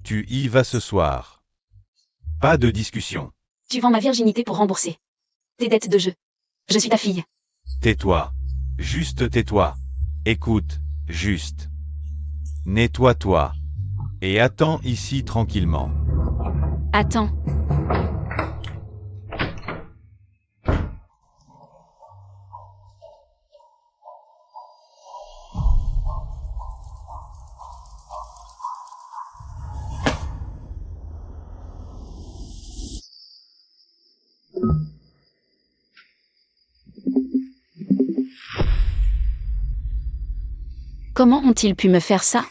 Tu y vas ce soir. Pas de discussion. Tu vends ma virginité pour rembourser tes dettes de jeu. Je suis ta fille. Tais-toi. Juste tais-toi. Écoute, juste. Nettoie-toi. Et attends ici tranquillement. Attends. Comment ont-ils pu me faire ça?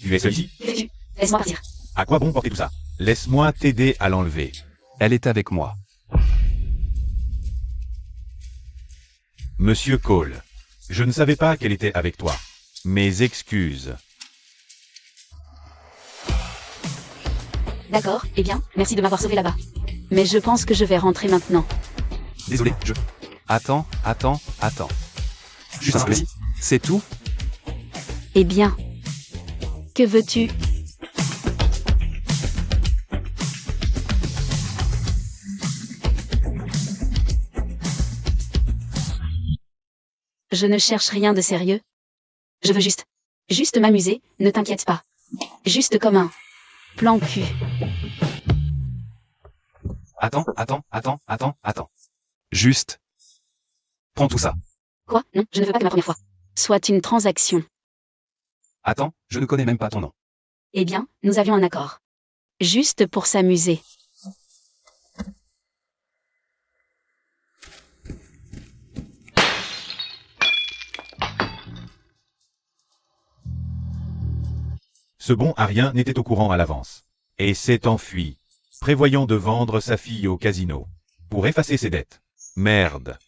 Tu es seul ici? Laisse-moi partir. À quoi bon porter tout ça? Laisse-moi t'aider à l'enlever. Elle est avec moi. Monsieur Cole. Je ne savais pas qu'elle était avec toi. Mes excuses. D'accord, eh bien, merci de m'avoir sauvé là-bas. Mais je pense que je vais rentrer maintenant. Désolé, Attends. Juste un peu. C'est tout? Eh bien. Que veux-tu? Je ne cherche rien de sérieux. Je veux juste m'amuser, ne t'inquiète pas. Juste comme un plan cul. Attends. Juste. Prends tout ça. Quoi? Non, je ne veux pas que ma première fois soit une transaction. Attends, je ne connais même pas ton nom. Eh bien, nous avions un accord. Juste pour s'amuser. Ce bon à rien n'était au courant à l'avance. Et s'est enfui, prévoyant de vendre sa fille au casino. Pour effacer ses dettes. Merde.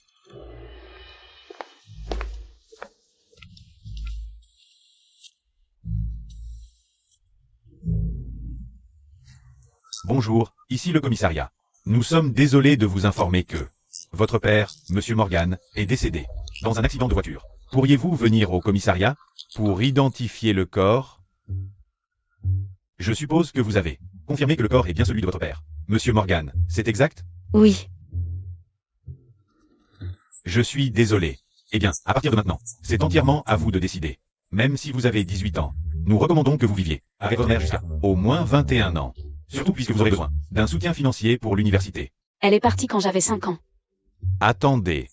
Bonjour, ici le commissariat. Nous sommes désolés de vous informer que votre père, Monsieur Morgan, est décédé dans un accident de voiture. Pourriez-vous venir au commissariat pour identifier le corps? Je suppose que vous avez confirmé que le corps est bien celui de votre père. Monsieur Morgan, c'est exact? Oui. Je suis désolé. Eh bien, à partir de maintenant, c'est entièrement à vous de décider. Même si vous avez 18 ans, nous recommandons que vous viviez avec votre mère jusqu'à au moins 21 ans. Surtout puisque vous aurez besoin d'un soutien financier pour l'université. Elle est partie quand j'avais 5 ans. Attendez.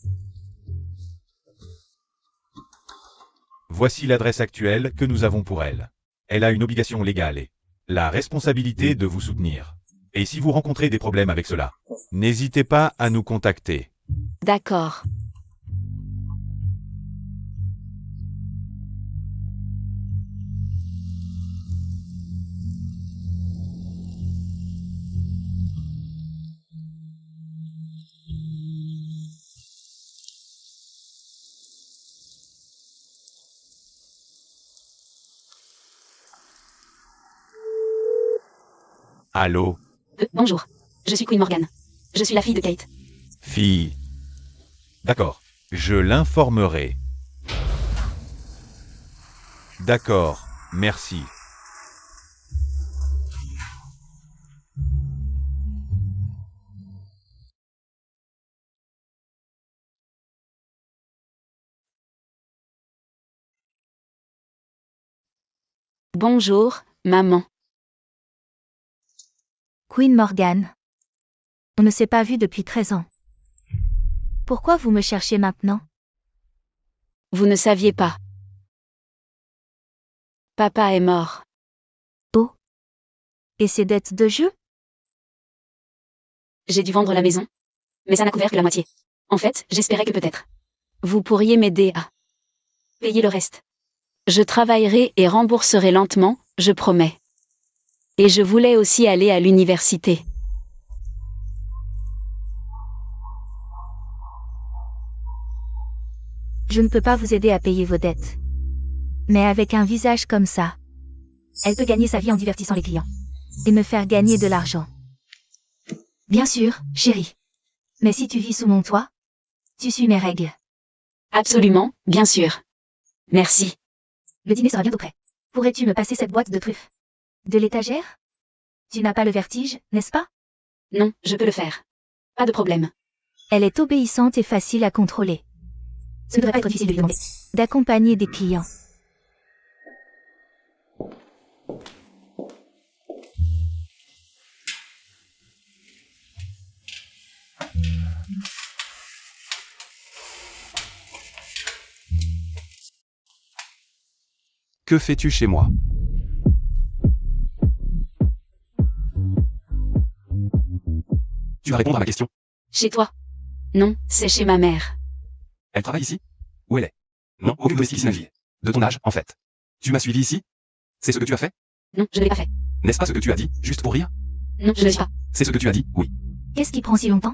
Voici l'adresse actuelle que nous avons pour elle. Elle a une obligation légale et la responsabilité de vous soutenir. Et si vous rencontrez des problèmes avec cela, n'hésitez pas à nous contacter. D'accord. Allô? Bonjour. Je suis Queen Morgan. Je suis la fille de Kate. Fille. D'accord. Je l'informerai. D'accord, merci. Bonjour, maman. Queen Morgan. On ne s'est pas vu depuis 13 ans. Pourquoi vous me cherchez maintenant? Vous ne saviez pas. Papa est mort. Oh. Et ces dettes de jeu? J'ai dû vendre la maison. Mais ça n'a couvert que la moitié. En fait, j'espérais que peut-être vous pourriez m'aider à payer le reste. Je travaillerai et rembourserai lentement, je promets. Et je voulais aussi aller à l'université. Je ne peux pas vous aider à payer vos dettes. Mais avec un visage comme ça, elle peut gagner sa vie en divertissant les clients. Et me faire gagner de l'argent. Bien sûr, chérie. Mais si tu vis sous mon toit, tu suis mes règles. Absolument, bien sûr. Merci. Le dîner sera bientôt prêt. Pourrais-tu me passer cette boîte de truffes? De l'étagère? Tu n'as pas le vertige, n'est-ce pas? Non, je peux le faire. Pas de problème. Elle est obéissante et facile à contrôler. Ce ne devrait pas être difficile de lui demander. D'accompagner des clients. Que fais-tu chez moi? Tu vas répondre à ma question. Chez toi? Non, c'est chez ma mère. Elle travaille ici? Où elle est? Non, aucune domestique ici n'a fille. De ton âge, en fait. Tu m'as suivi ici? C'est ce que tu as fait? Non, je ne l'ai pas fait. N'est-ce pas ce que tu as dit, juste pour rire? Non, je ne l'ai pas. C'est ce que tu as dit, oui. Qu'est-ce qui prend si longtemps?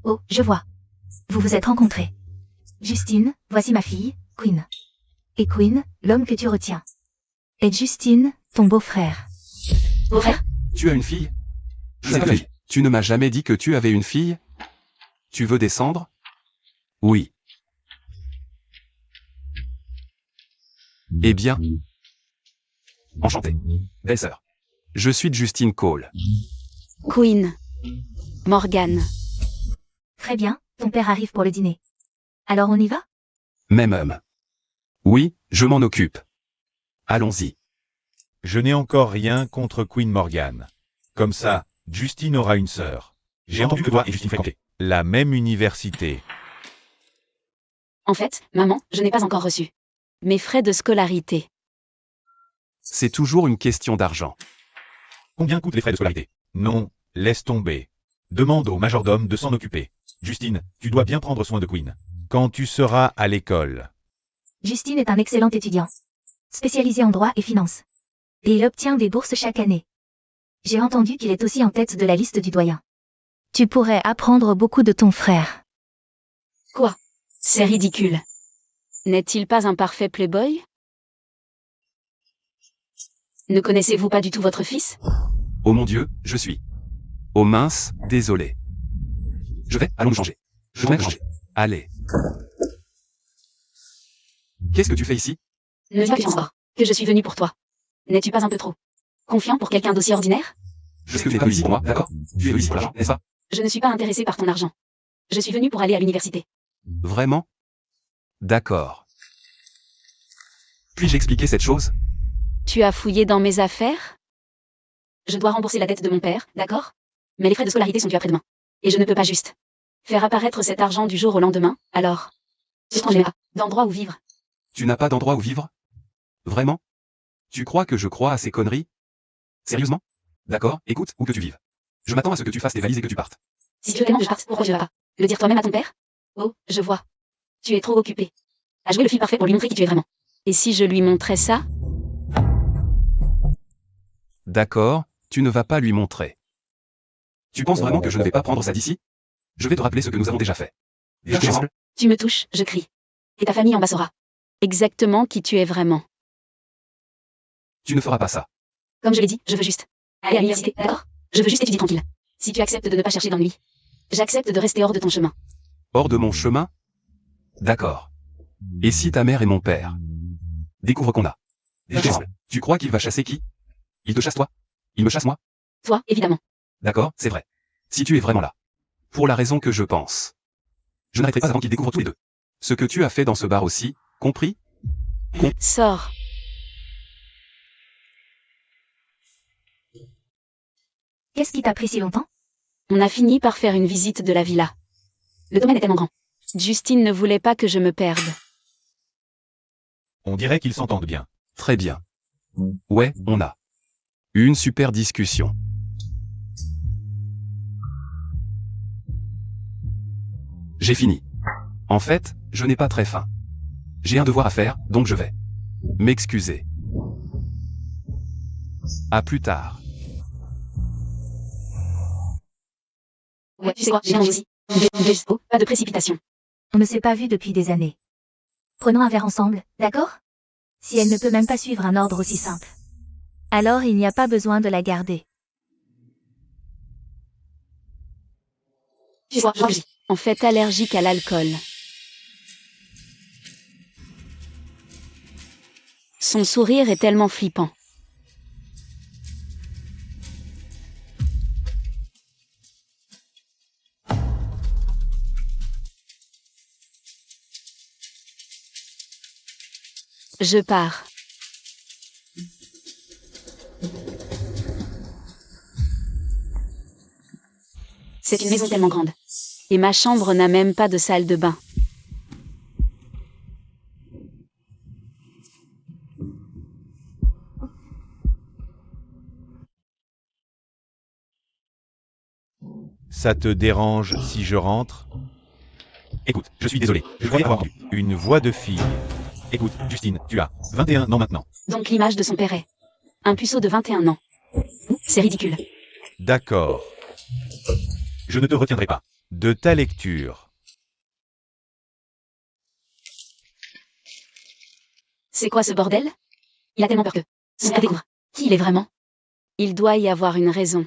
Oh, je vois. Vous vous êtes rencontrés. Justine, voici ma fille, Quinn. Et Quinn, l'homme que tu retiens. Et Justine, ton beau-frère. Beau-frère? Tu as une fille? Je sais pas. Tu ne m'as jamais dit que tu avais une fille? Tu veux descendre? Oui. Eh bien. Enchanté. Belle sœur. Je suis Justine Cole. Quinn. Morgan. Très bien, ton père arrive pour le dîner. Alors on y va? Même homme. Oui, je m'en occupe. Allons-y. Je n'ai encore rien contre Quinn Morgan. Comme ça, Justine aura une sœur. J'ai entendu que toi et Justine fréquentaient la même université. En fait, maman, je n'ai pas encore reçu mes frais de scolarité. C'est toujours une question d'argent. Combien coûtent les frais de scolarité? Non, laisse tomber. Demande au majordome de s'en occuper. Justine, tu dois bien prendre soin de Quinn. Quand tu seras à l'école. Justine est un excellent étudiant. Spécialisé en droit et finance. Et il obtient des bourses chaque année. J'ai entendu qu'il est aussi en tête de la liste du doyen. Tu pourrais apprendre beaucoup de ton frère. Quoi? C'est ridicule. N'est-il pas un parfait playboy? Ne connaissez-vous pas du tout votre fils? Oh mon Dieu, je suis. Oh mince, désolé. Allons nous changer. Je vais changer. Allez. Qu'est-ce que tu fais ici? Ne dis pas encore que je suis venu pour toi. N'es-tu pas un peu trop confiant pour quelqu'un d'aussi ordinaire? Je sais que tu n'es pas venu ici pour moi, d'accord? Tu es venu ici pour l'argent, n'est-ce pas? Je ne suis pas intéressé par ton argent. Je suis venu pour aller à l'université. Vraiment? D'accord. Puis-je expliquer cette chose? Tu as fouillé dans mes affaires? Je dois rembourser la dette de mon père, d'accord? Mais les frais de scolarité sont dus après-demain. Et je ne peux pas juste faire apparaître cet argent du jour au lendemain, alors... Je n'ai pas d'endroit où vivre. Tu n'as pas d'endroit où vivre? Vraiment? Tu crois que je crois à ces conneries? Sérieusement? D'accord, écoute, où que tu vives. Je m'attends à ce que tu fasses tes valises et que tu partes. Si tu veux tellement que je parte, pourquoi tu vas pas le dire toi-même à ton père? Oh, je vois. Tu es trop occupé à jouer le fil parfait pour lui montrer qui tu es vraiment. Et si je lui montrais ça? D'accord, tu ne vas pas lui montrer. Tu penses vraiment que je ne vais pas prendre ça d'ici? Je vais te rappeler ce que nous avons déjà fait. Tu me touches, je crie. Et ta famille en bas saura exactement qui tu es vraiment. Tu ne feras pas ça. Comme je l'ai dit, je veux juste aller à l'université, d'accord? Je veux juste étudier tranquille. Si tu acceptes de ne pas chercher d'ennui, j'accepte de rester hors de ton chemin. Hors de mon chemin? D'accord. Et si ta mère et mon père découvrent qu'on a des choses, tu crois qu'il va chasser qui? Il te chasse toi? Il me chasse moi? Toi, évidemment. D'accord, c'est vrai. Si tu es vraiment là. Pour la raison que je pense. Je n'arrêterai pas avant qu'ils découvrent tous les deux. Ce que tu as fait dans ce bar aussi, compris? Sors. Qu'est-ce qui t'a pris si longtemps? On a fini par faire une visite de la villa. Le domaine est tellement grand. Justine ne voulait pas que je me perde. On dirait qu'ils s'entendent bien. Très bien. Ouais, on a eu une super discussion. J'ai fini. En fait, je n'ai pas très faim. J'ai un devoir à faire, donc je vais m'excuser. À plus tard. Ouais, tu sais quoi, j'ai mangé aussi. Oh, pas de précipitation. On ne s'est pas vu depuis des années. Prenons un verre ensemble, d'accord? Si elle ne peut même pas suivre un ordre aussi simple. Alors il n'y a pas besoin de la garder. Tu sais quoi, je En fait allergique à l'alcool. Son sourire est tellement flippant. Je pars. C'est une maison tellement grande. Et ma chambre n'a même pas de salle de bain. Ça te dérange si je rentre? Écoute, je suis désolé, je croyais avoir entendu une voix de fille. Écoute, Justine, tu as 21 ans maintenant. Donc l'image de son père est un puceau de 21 ans. C'est ridicule. D'accord. Je ne te retiendrai pas de ta lecture. C'est quoi ce bordel? Il a tellement peur que son père découvre qui il est vraiment. Il doit y avoir une raison.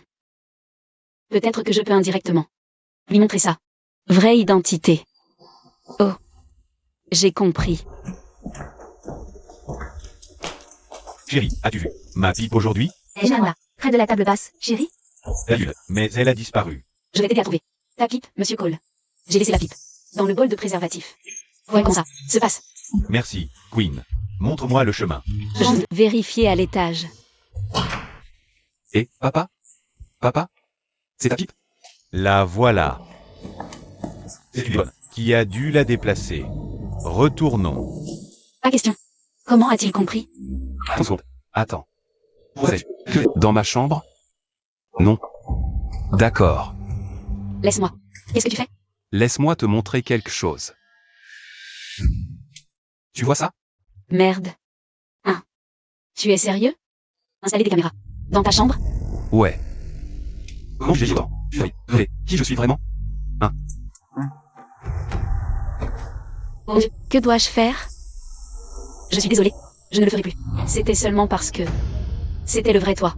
Peut-être que je peux indirectement lui montrer ça. Vraie identité. Oh. J'ai compris. Chérie, as-tu vu ma pipe aujourd'hui? Elle est là, près de la table basse, chérie. Adulte, mais elle a disparu. Je vais t'aider à trouver ta pipe, monsieur Cole. J'ai laissé la pipe dans le bol de préservatif. Voilà comment ça se passe. Merci, Queen. Montre-moi le chemin. Je vérifier à l'étage. Et, papa? Papa? C'est ta pipe? La voilà. C'est une bonne qui a dû la déplacer. Retournons. Pas question. Comment a-t-il compris? Attends une seconde. Attends. Où est-ce que dans ma chambre? Non. D'accord. Laisse-moi. Qu'est-ce que tu fais? Laisse-moi te montrer quelque chose. Tu vois ça? Merde. Hein. Tu es sérieux? Installer des caméras dans ta chambre? Ouais. Comment je vais vivre? Qui je suis vraiment? Oh Dieu, que dois-je faire? Je suis désolée. Je ne le ferai plus. C'était seulement parce que c'était le vrai toi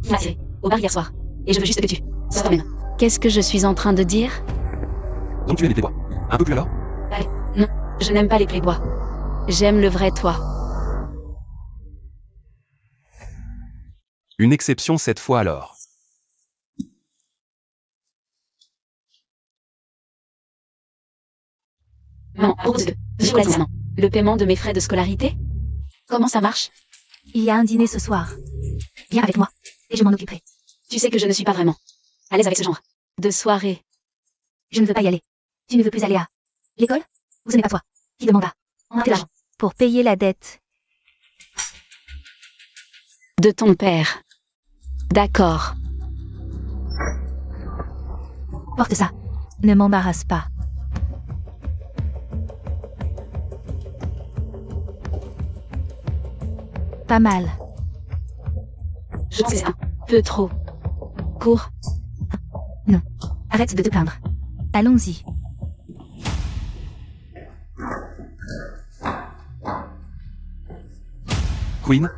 qui m'a attiré au bar hier soir. Et je veux juste que tu sois toi-même. Qu'est-ce que je suis en train de dire? Donc tu aimes les playboys. Un peu plus alors? Allez, non, je n'aime pas les playboys. J'aime le vrai toi. Une exception cette fois alors. Maman, à propos de récemment, le paiement de mes frais de scolarité? Comment ça marche? Il y a un dîner ce soir. Viens avec moi, et je m'en occuperai. Tu sais que je ne suis pas vraiment à l'aise avec ce genre de soirée. Je ne veux pas y aller. Tu ne veux plus aller à l'école? Ou ce n'est pas toi qui demanda de l'argent pour payer la dette De ton père. D'accord. Porte ça. Ne m'embarrasse pas. Pas mal. Je pense que c'est un peu trop court. Non. Arrête de te plaindre. Allons-y. Queen?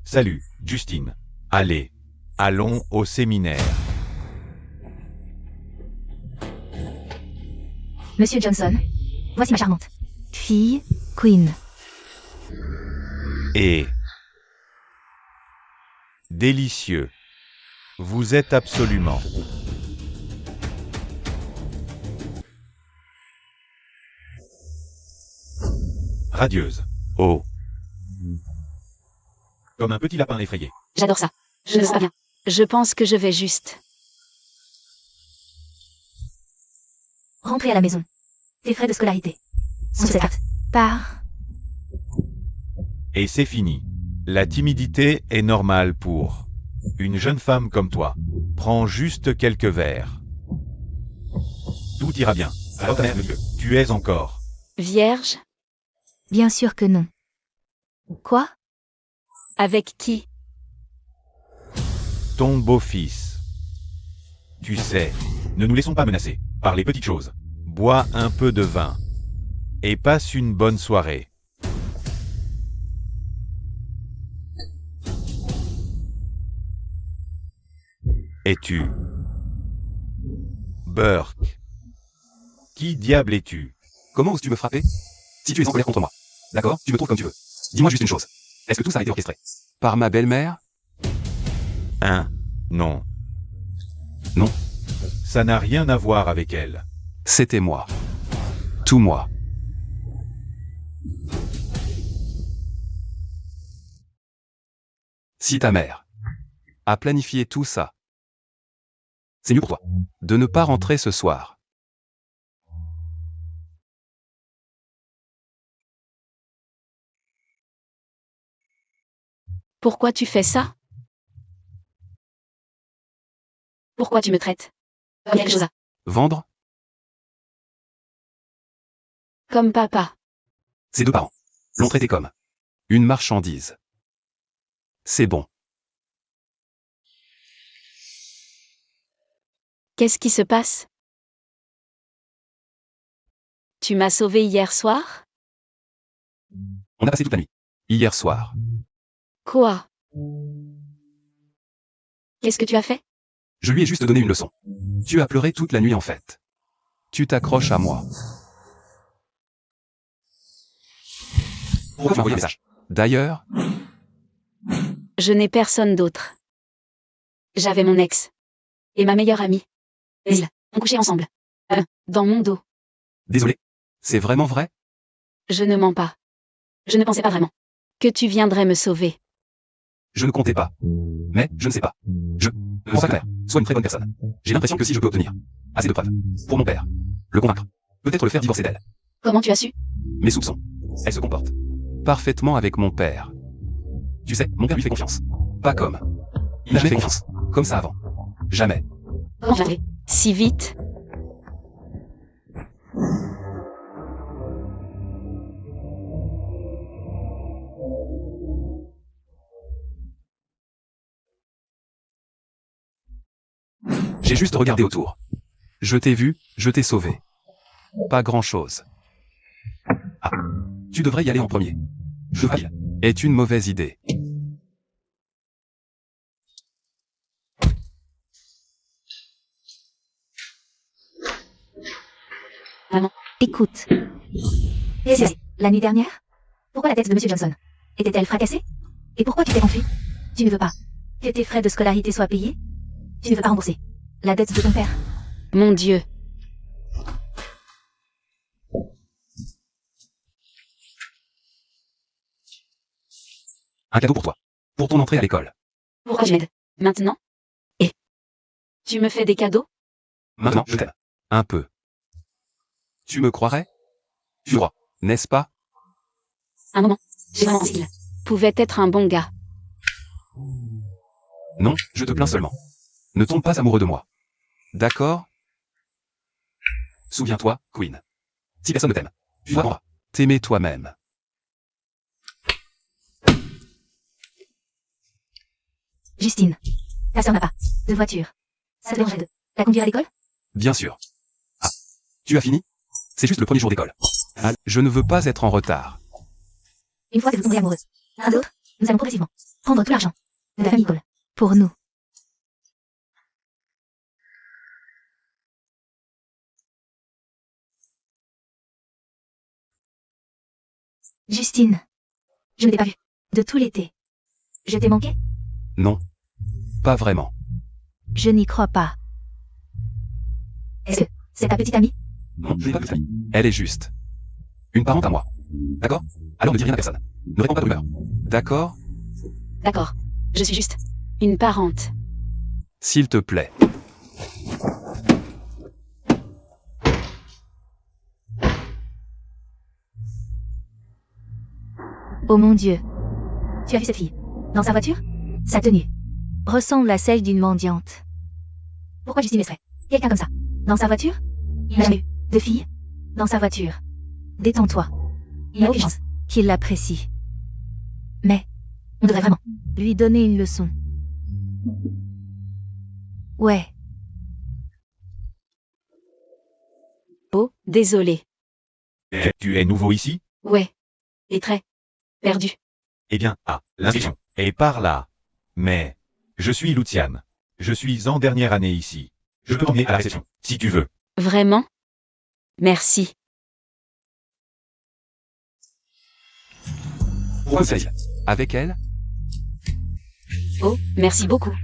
Salut, Justine. Allez, allons au séminaire. Monsieur Johnson, voici ma charmante fille, Queen. Et délicieux. Vous êtes absolument radieuse. Oh. Comme un petit lapin effrayé. J'adore ça. Je ne sais pas bien. Je pense que je vais juste. Rentrez à la maison. Tes frais de scolarité sont sur cette carte. Par. Et c'est fini. La timidité est normale pour une jeune femme comme toi. Prends juste quelques verres. Tout ira bien. Alors ta mère de Dieu, tu es encore. Vierge? Bien sûr que non. Quoi? Avec qui? Ton beau-fils. Tu sais, ne nous laissons pas menacer par les petites choses. Bois un peu de vin. Et passe une bonne soirée. Et tu, Burke, Qui diable es-tu? Comment oses-tu me frapper? Si tu es en colère contre moi. D'accord, tu me trouves comme tu veux. Dis-moi juste une chose. Est-ce que tout ça a été orchestré? Par ma belle-mère? Hein? Non. Non. Ça n'a rien à voir avec elle. C'était moi. Tout moi. Si ta mère a planifié tout ça, c'est mieux pour toi de ne pas rentrer ce soir. Pourquoi tu fais ça? Pourquoi tu me traites comme quelque chose à... Vendre? Comme papa. Ses deux parents l'ont traité comme une marchandise. C'est bon. Qu'est-ce qui se passe? Tu m'as sauvé hier soir? On a passé toute la nuit. Hier soir. Quoi? Qu'est-ce que tu as fait? Je lui ai juste donné une leçon. Tu as pleuré toute la nuit en fait. Tu t'accroches à moi. Pourquoi tu m'as envoyé un message? D'ailleurs, Je n'ai personne d'autre. J'avais mon ex. Et ma meilleure amie. Et ils ont couché ensemble. Dans mon dos. désolé. C'est vraiment vrai? Je ne mens pas. Je ne pensais pas vraiment que tu viendrais me sauver. Je ne comptais pas. Mais, je ne sais pas. Je ne pense pas que ta mère soit une très bonne personne. J'ai l'impression que si je peux obtenir assez de preuves pour mon père, le convaincre, peut-être le faire divorcer d'elle. Comment tu as su? Mes soupçons. Elle se comporte parfaitement avec mon père. Tu sais, mon père lui fait confiance. Pas comme. Il n'a jamais fait confiance. Comme ça avant. Jamais. Comment tu as trouvé si vite? J'ai juste regardé autour. Je t'ai vu, je t'ai sauvé. Pas grand-chose. Ah, tu devrais y aller en premier. Je crois qu'il est une mauvaise idée. Écoute. C'est la nuit dernière? Pourquoi la tête de Monsieur Johnson était-elle fracassée? Et pourquoi tu t'es enfui? Tu ne veux pas que tes frais de scolarité soient payés? Tu ne veux pas rembourser la dette de ton père? Mon Dieu. Un cadeau pour toi. Pour ton entrée à l'école. Pourquoi tu m'aides maintenant? Et tu me fais des cadeaux? Maintenant, je t'aime. Un peu. Tu me croirais? Tu crois, n'est-ce pas? Un moment. J'ai vraiment pensé qu'il pouvait être un bon gars. Non, je te plains seulement. Ne tombe pas amoureux de moi. D'accord? Souviens-toi, Queen. Si personne ne t'aime, tu dois apprendre à t'aimer toi-même. Justine. Ta sœur n'a pas de voiture. Ça te dérangerait de la conduire à l'école? Bien sûr. Ah, tu as fini? C'est juste le premier jour d'école. Ah, je ne veux pas être en retard. Une fois que vous tomberez amoureux l'un de l'autre, nous allons progressivement prendre tout l'argent de la famille Cole pour nous. Justine. Je ne t'ai pas vue de tout l'été. Je t'ai manqué? Non. Pas vraiment. Je n'y crois pas. Est-ce que c'est ta petite amie? Non, je n'ai pas de famille. Elle est juste une parente à moi. D'accord? Alors ne dis rien à personne. Ne réponds pas de rumeurs. D'accord? D'accord. Je suis juste une parente. S'il te plaît. Oh mon Dieu. Tu as vu cette fille dans sa voiture? Sa tenue ressemble à celle d'une mendiante. Pourquoi Justine laisserait quelqu'un comme ça dans sa voiture? Il n'a jamais eu de fille dans sa voiture. Détends-toi. Il n'y a aucune chance qu'il l'apprécie. Mais on devrait vraiment lui donner une leçon. Ouais. Oh, désolé. Tu es nouveau ici? Ouais. Et très perdu. Eh bien, l'inscription est par là. Mais, je suis Luciane. Je suis en dernière année ici. Je peux t'emmener à la réception, si tu veux. Vraiment? Merci. Conseil. Avec elle? Oh, merci beaucoup.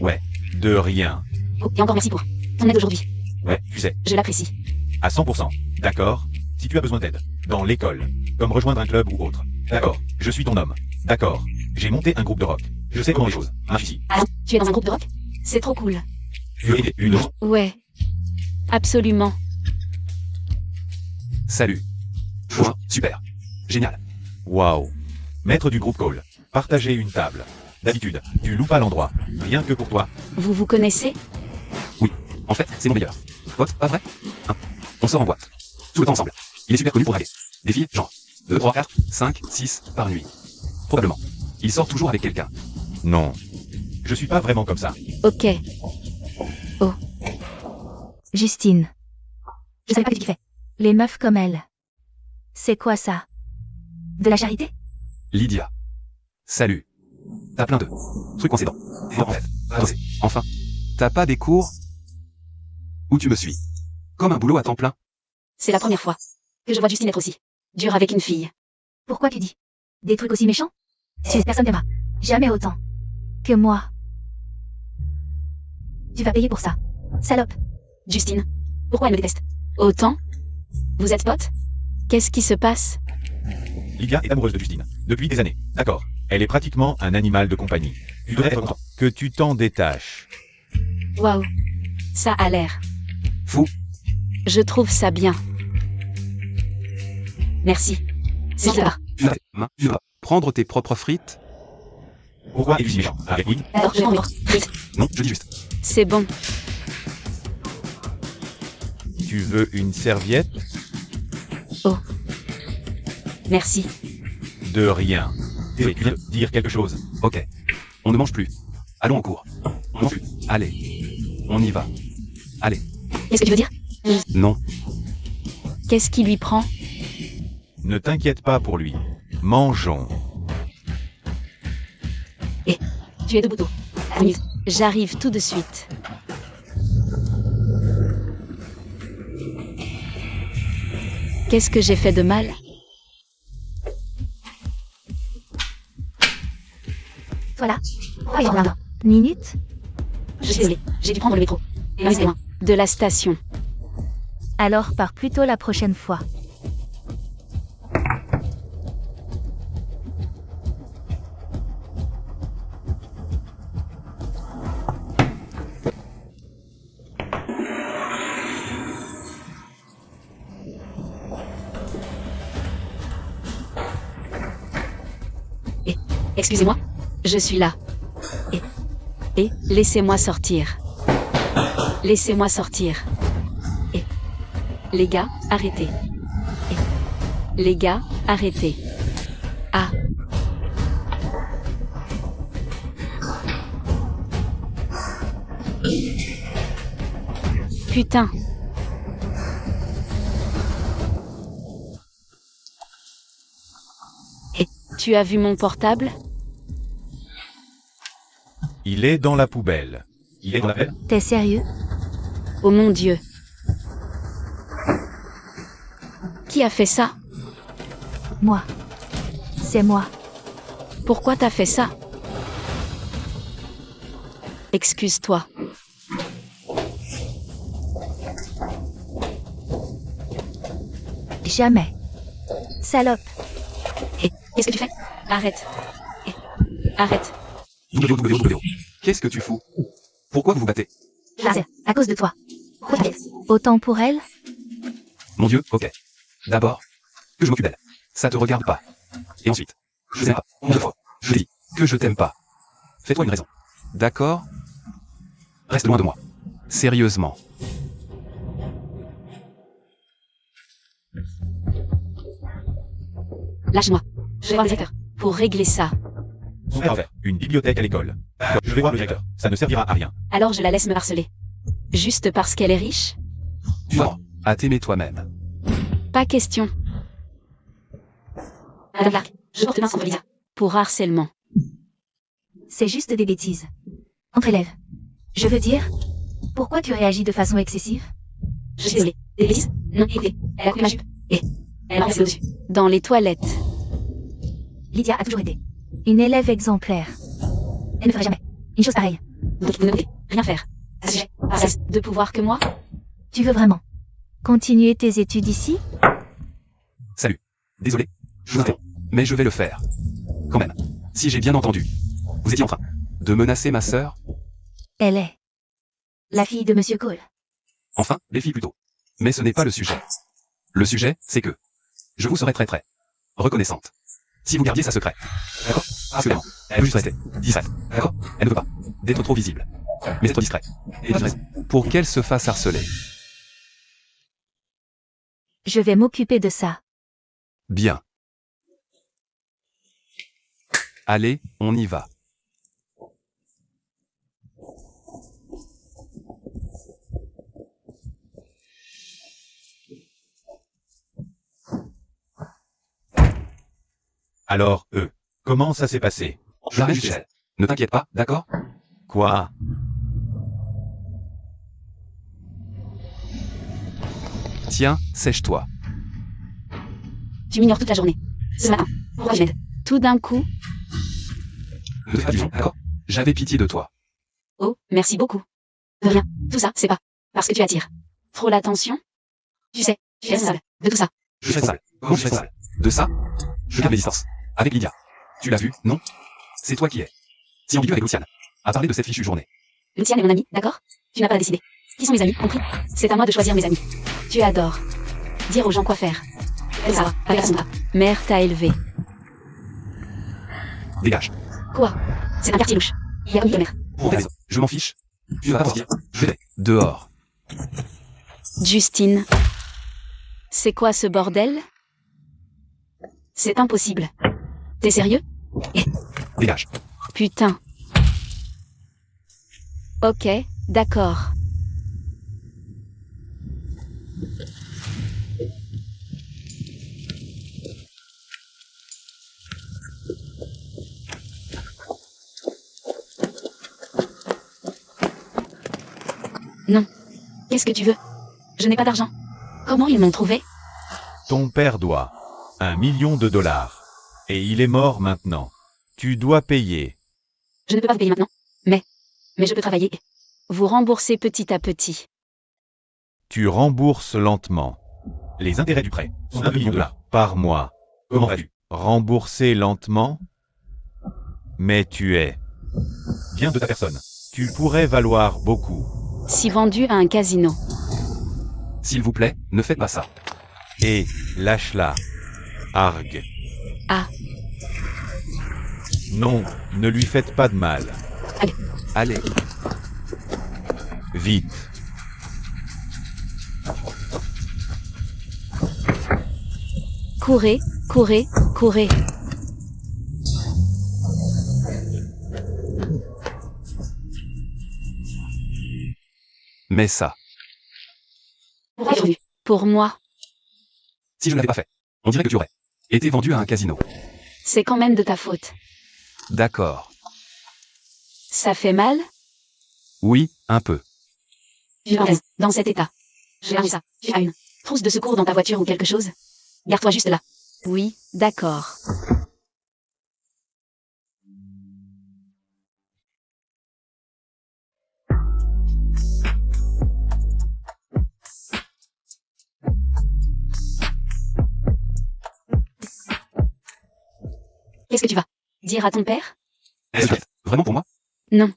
Ouais, de rien. Oh, et encore merci pour ton aide aujourd'hui. Ouais, tu sais, Je l'apprécie. à 100%. D'accord? Si tu as besoin d'aide, dans l'école, comme rejoindre un club ou autre. D'accord, je suis ton homme. D'accord, j'ai monté un groupe de rock. Je sais comment les choses marchent ici. Ah, tu es dans un groupe de rock? C'est trop cool. Tu veux aider une autre? Ouais. Absolument. Salut. Ouah, super. Génial. Waouh. Maître du groupe call. Partager une table. D'habitude, tu loues pas l'endroit. Rien que pour toi. Vous vous connaissez? En fait, c'est mon meilleur. Pote, pas vrai? Hein. On sort en boîte. Tout le temps ensemble. Il est super connu pour draguer. Des filles, genre 2, 3, 4, 5, 6 par nuit. Probablement. Il sort toujours avec quelqu'un. Non. Je suis pas vraiment comme ça. Ok. Justine. Je savais pas que tu kiffais. Les meufs comme elle. C'est quoi ça? De la charité? Lydia. Salut. T'as plein de trucs coincés dans. En fait, c'est enfin. T'as pas des cours? Où tu me suis? Comme un boulot à temps plein? C'est la première fois que je vois Justine être aussi dure avec une fille. Pourquoi tu dis des trucs aussi méchants? Si personne t'aimera. Jamais autant. Que moi. Tu vas payer pour ça. Salope. Justine, pourquoi elle me déteste autant? Vous êtes potes? Qu'est-ce qui se passe? Lydia est amoureuse de Justine. Depuis des années. D'accord. Elle est pratiquement un animal de compagnie. Tu devrais être content que tu t'en détaches. Waouh. Ça a l'air. Fou. Je trouve ça bien. Merci. C'est Tu ça. tu vas prendre tes propres frites? Pourquoi est-il si méchant avec oui? Alors, je vais en voir. Vite. Non, je dis juste. C'est bon. Tu veux une serviette? Merci. De rien. Tu viens de dire quelque chose. Ok. On ne mange plus. Allons en cours. On mange plus. Allez. On y va. Allez. Qu'est-ce que tu veux dire? Non. Qu'est-ce qui lui prend? Ne t'inquiète pas pour lui. Mangeons. Tu es debout tôt. Minute. J'arrive tout de suite. Qu'est-ce que j'ai fait de mal? Voilà. Croyons-la. Minute. Je suis désolée. J'ai dû prendre le métro. Et c'est loin. De la station. Alors pars plutôt la prochaine fois. Excusez-moi. Je suis là. Et laissez-moi sortir. Laissez-moi sortir. Et les gars, arrêtez. Et les gars, arrêtez. Ah. Putain. Et tu as vu mon portable? Il est dans la poubelle. Il est dans la poubelle? T'es sérieux? Oh mon Dieu. Qui a fait ça? Moi. C'est moi. Pourquoi t'as fait ça? Excuse-toi. Jamais. Salope. Et qu'est-ce que tu fais? Arrête. Arrête. Qu'est-ce que tu fous? Pourquoi vous vous battez? C'est à cause de toi. Autant pour elle? Mon Dieu, ok. D'abord, que je m'occupe d'elle. Ça te regarde pas. Et ensuite, je t'aime pas. Deux fois. Je dis que je t'aime pas. Fais-toi une raison. D'accord? Reste loin de moi. Sérieusement. Lâche-moi. Je vais voir le directeur. Pour régler ça. Son frère a fait une bibliothèque à l'école. Je vais voir le directeur. Ça ne servira à rien. Alors je la laisse me harceler. Juste parce qu'elle est riche? Tu vas à t'aimer toi-même. Pas question. Madame Clark, je porte main contre Lisa. Pour harcèlement. C'est juste des bêtises. Entre élèves. Je veux dire, pourquoi tu réagis de façon excessive? Je suis désolée. Des bêtises? Non, écoutez, elle a coupé ma jupe. Et elle m'a renversé au-dessus. Dans les toilettes. Lydia a toujours été une élève exemplaire. Elle ne ferait jamais une chose pareille. Vous ne pouvez rien faire. À ce sujet, pas plus de pouvoir que moi? Tu veux vraiment continuer tes études ici? Salut. Désolé. Je vous interromps. Mais je vais le faire. Quand même. Si j'ai bien entendu. Vous étiez en train de menacer ma sœur? Elle est la fille de Monsieur Cole. Enfin, les filles plutôt. Mais ce n'est pas le sujet. Le sujet, c'est que je vous serai très très reconnaissante si vous gardiez ça secret. D'accord? Absolument. Elle veut juste rester discrète. D'accord? Elle ne veut pas d'être trop visible. Mais être discrète. Et pas de raison pour qu'elle se fasse harceler. Je vais m'occuper de ça. Bien. Allez, on y va. Alors, comment ça s'est passé? J'arrive chez elle. Ne t'inquiète pas, d'accord? Quoi? Tiens, sèche-toi. Tu m'ignores toute la journée. Ce matin, pourquoi tu m'aides? Tout d'un coup? Ne te fais pas du vent, d'accord? J'avais pitié de toi. Oh, merci beaucoup. De rien. Tout ça, c'est pas parce que tu attires trop l'attention. Tu sais, tu es responsable de tout ça. Je suis sale. Comment je suis sale? De ça? Je garde mes distances. Avec Lydia. Tu l'as vu, non? C'est toi qui es si ambigu avec Luciane. À parler de cette fichue journée. Luciane est mon amie, d'accord? Tu n'as pas à décider. Qui sont mes amis, compris? C'est à moi de choisir mes amis. Tu adores dire aux gens quoi faire. Elle ça va, avec la sonda. Mère t'a élevé. Dégage. Quoi? C'est un quartier louche. Il y a une mère. Pour ta raison. Je m'en fiche. Tu vas pas sortir. Je vais. Dehors. Justine. C'est quoi ce bordel? C'est impossible. T'es sérieux? Dégage. Putain. Ok, d'accord. Non. Qu'est-ce que tu veux? Je n'ai pas d'argent. Comment ils m'ont trouvé? Ton père doit $1 million. Et il est mort maintenant. Tu dois payer. Je ne peux pas vous payer maintenant. Mais je peux travailler. Vous remboursez petit à petit. Tu rembourses lentement. Les intérêts du prêt sont $1 million par mois. Comment vas-tu? Rembourser lentement? Mais tu es bien de ta personne. Tu pourrais valoir beaucoup. Si vendu à un casino. S'il vous plaît, ne faites pas ça. Et lâche-la. Argue. Ah. Non, ne lui faites pas de mal. Allez. Vite. Courez, courez, courez. Mais ça. Pour moi, Si je ne l'avais pas fait, on dirait que tu aurais été vendu à un casino. c'est quand même de ta faute. D'accord. Ça fait mal? Oui, un peu. Je me dans cet état. J'ai arrangé ça. Tu as une trousse de secours dans ta voiture ou quelque chose? Garde-toi juste là. Oui, d'accord. Qu'est-ce que tu vas dire à ton père? Est-ce que vraiment pour moi? Non.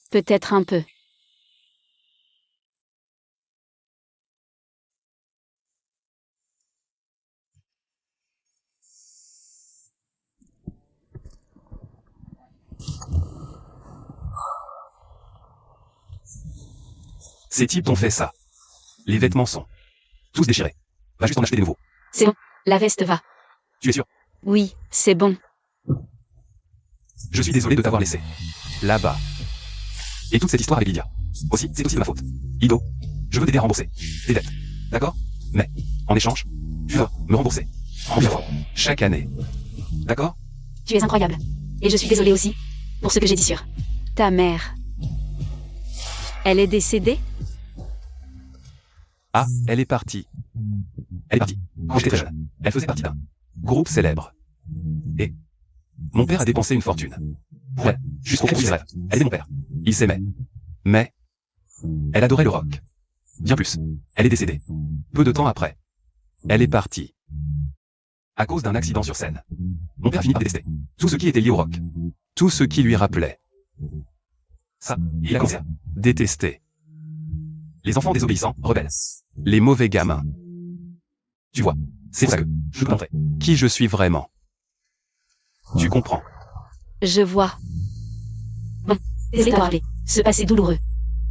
Peut-être un peu. Ces types t'ont fait ça. Les vêtements sont tous déchirés. Va juste en acheter des nouveaux. C'est bon. La veste va. Tu es sûr? Oui, c'est bon. Je suis désolé de t'avoir laissé là-bas. Et toute cette histoire avec Lydia. Aussi, c'est aussi de ma faute. Ido, je veux t'aider à rembourser tes dettes. D'accord? Mais, en échange, tu dois me rembourser environ fois chaque année. D'accord? Tu es incroyable. Et je suis désolée aussi pour ce que j'ai dit sur ta mère. Elle est décédée? Ah, elle est partie. Elle est partie. Quand j'étais très jeune, elle faisait partie d'un groupe célèbre. Et mon père a dépensé une fortune. Pour elle, juste pour qu'elle vise ses rêves. Elle aimait mon père. Ils s'aimaient. Mais elle adorait le rock. Bien plus. Elle est décédée. Peu de temps après. Elle est partie. À cause d'un accident sur scène. Mon père a fini par détester tout ce qui était lié au rock. Tout ce qui lui rappelait. Ça, il a commencé à détester. Les enfants désobéissants, rebelles. Les mauvais gamins. Tu vois, c'est pour ça que je peux montrer qui je suis vraiment. Tu comprends. Je vois. Bon, désolé de rappeler. Ce passé douloureux.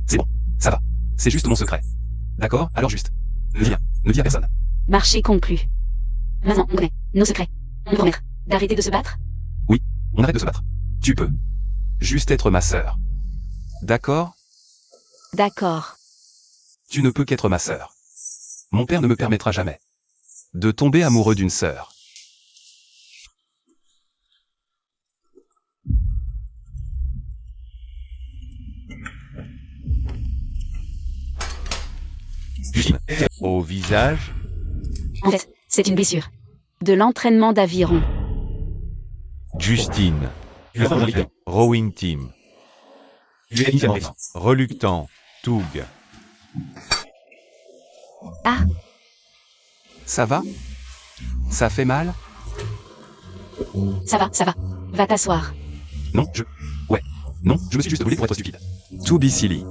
C'est bon, ça va. C'est juste mon secret. D'accord? Alors juste. Ne dis à personne. Marché conclu. Maintenant, on connaît nos secrets. On peut promettre d'arrêter de se battre? On arrête de se battre. Tu peux. Juste être ma sœur. D'accord? D'accord. Tu ne peux qu'être ma sœur. Mon père ne me permettra jamais de tomber amoureux d'une sœur. Justine. Au visage. En fait, c'est une blessure. De l'entraînement d'aviron. Justine. Rowing team. Reluctant. Toug. Ah, Ça va? Ça fait mal? Ça va, ça va. Va t'asseoir. Non, Ouais. Non, je me suis juste brûlé pour être stupide. To be silly.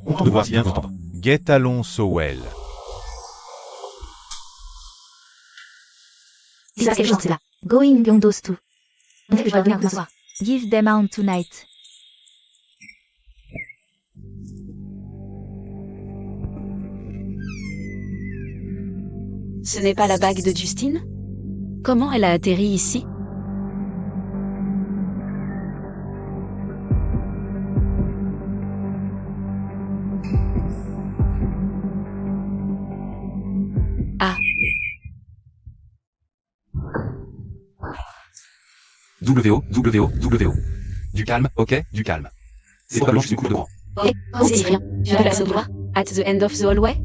Content de voir si bien vous entendre. Get along so well. il se passe quelque chose là. Going beyond those two. On fait que je vais revenir demain soir. Give them out tonight. Ce n'est pas la bague de Justine? Comment elle a atterri ici? Ah, WO. Du calme, ok, du calme. C'est probablement juste une coupe de vent. ok, c'est rien. Tu peux la sauver? At the end of the hallway?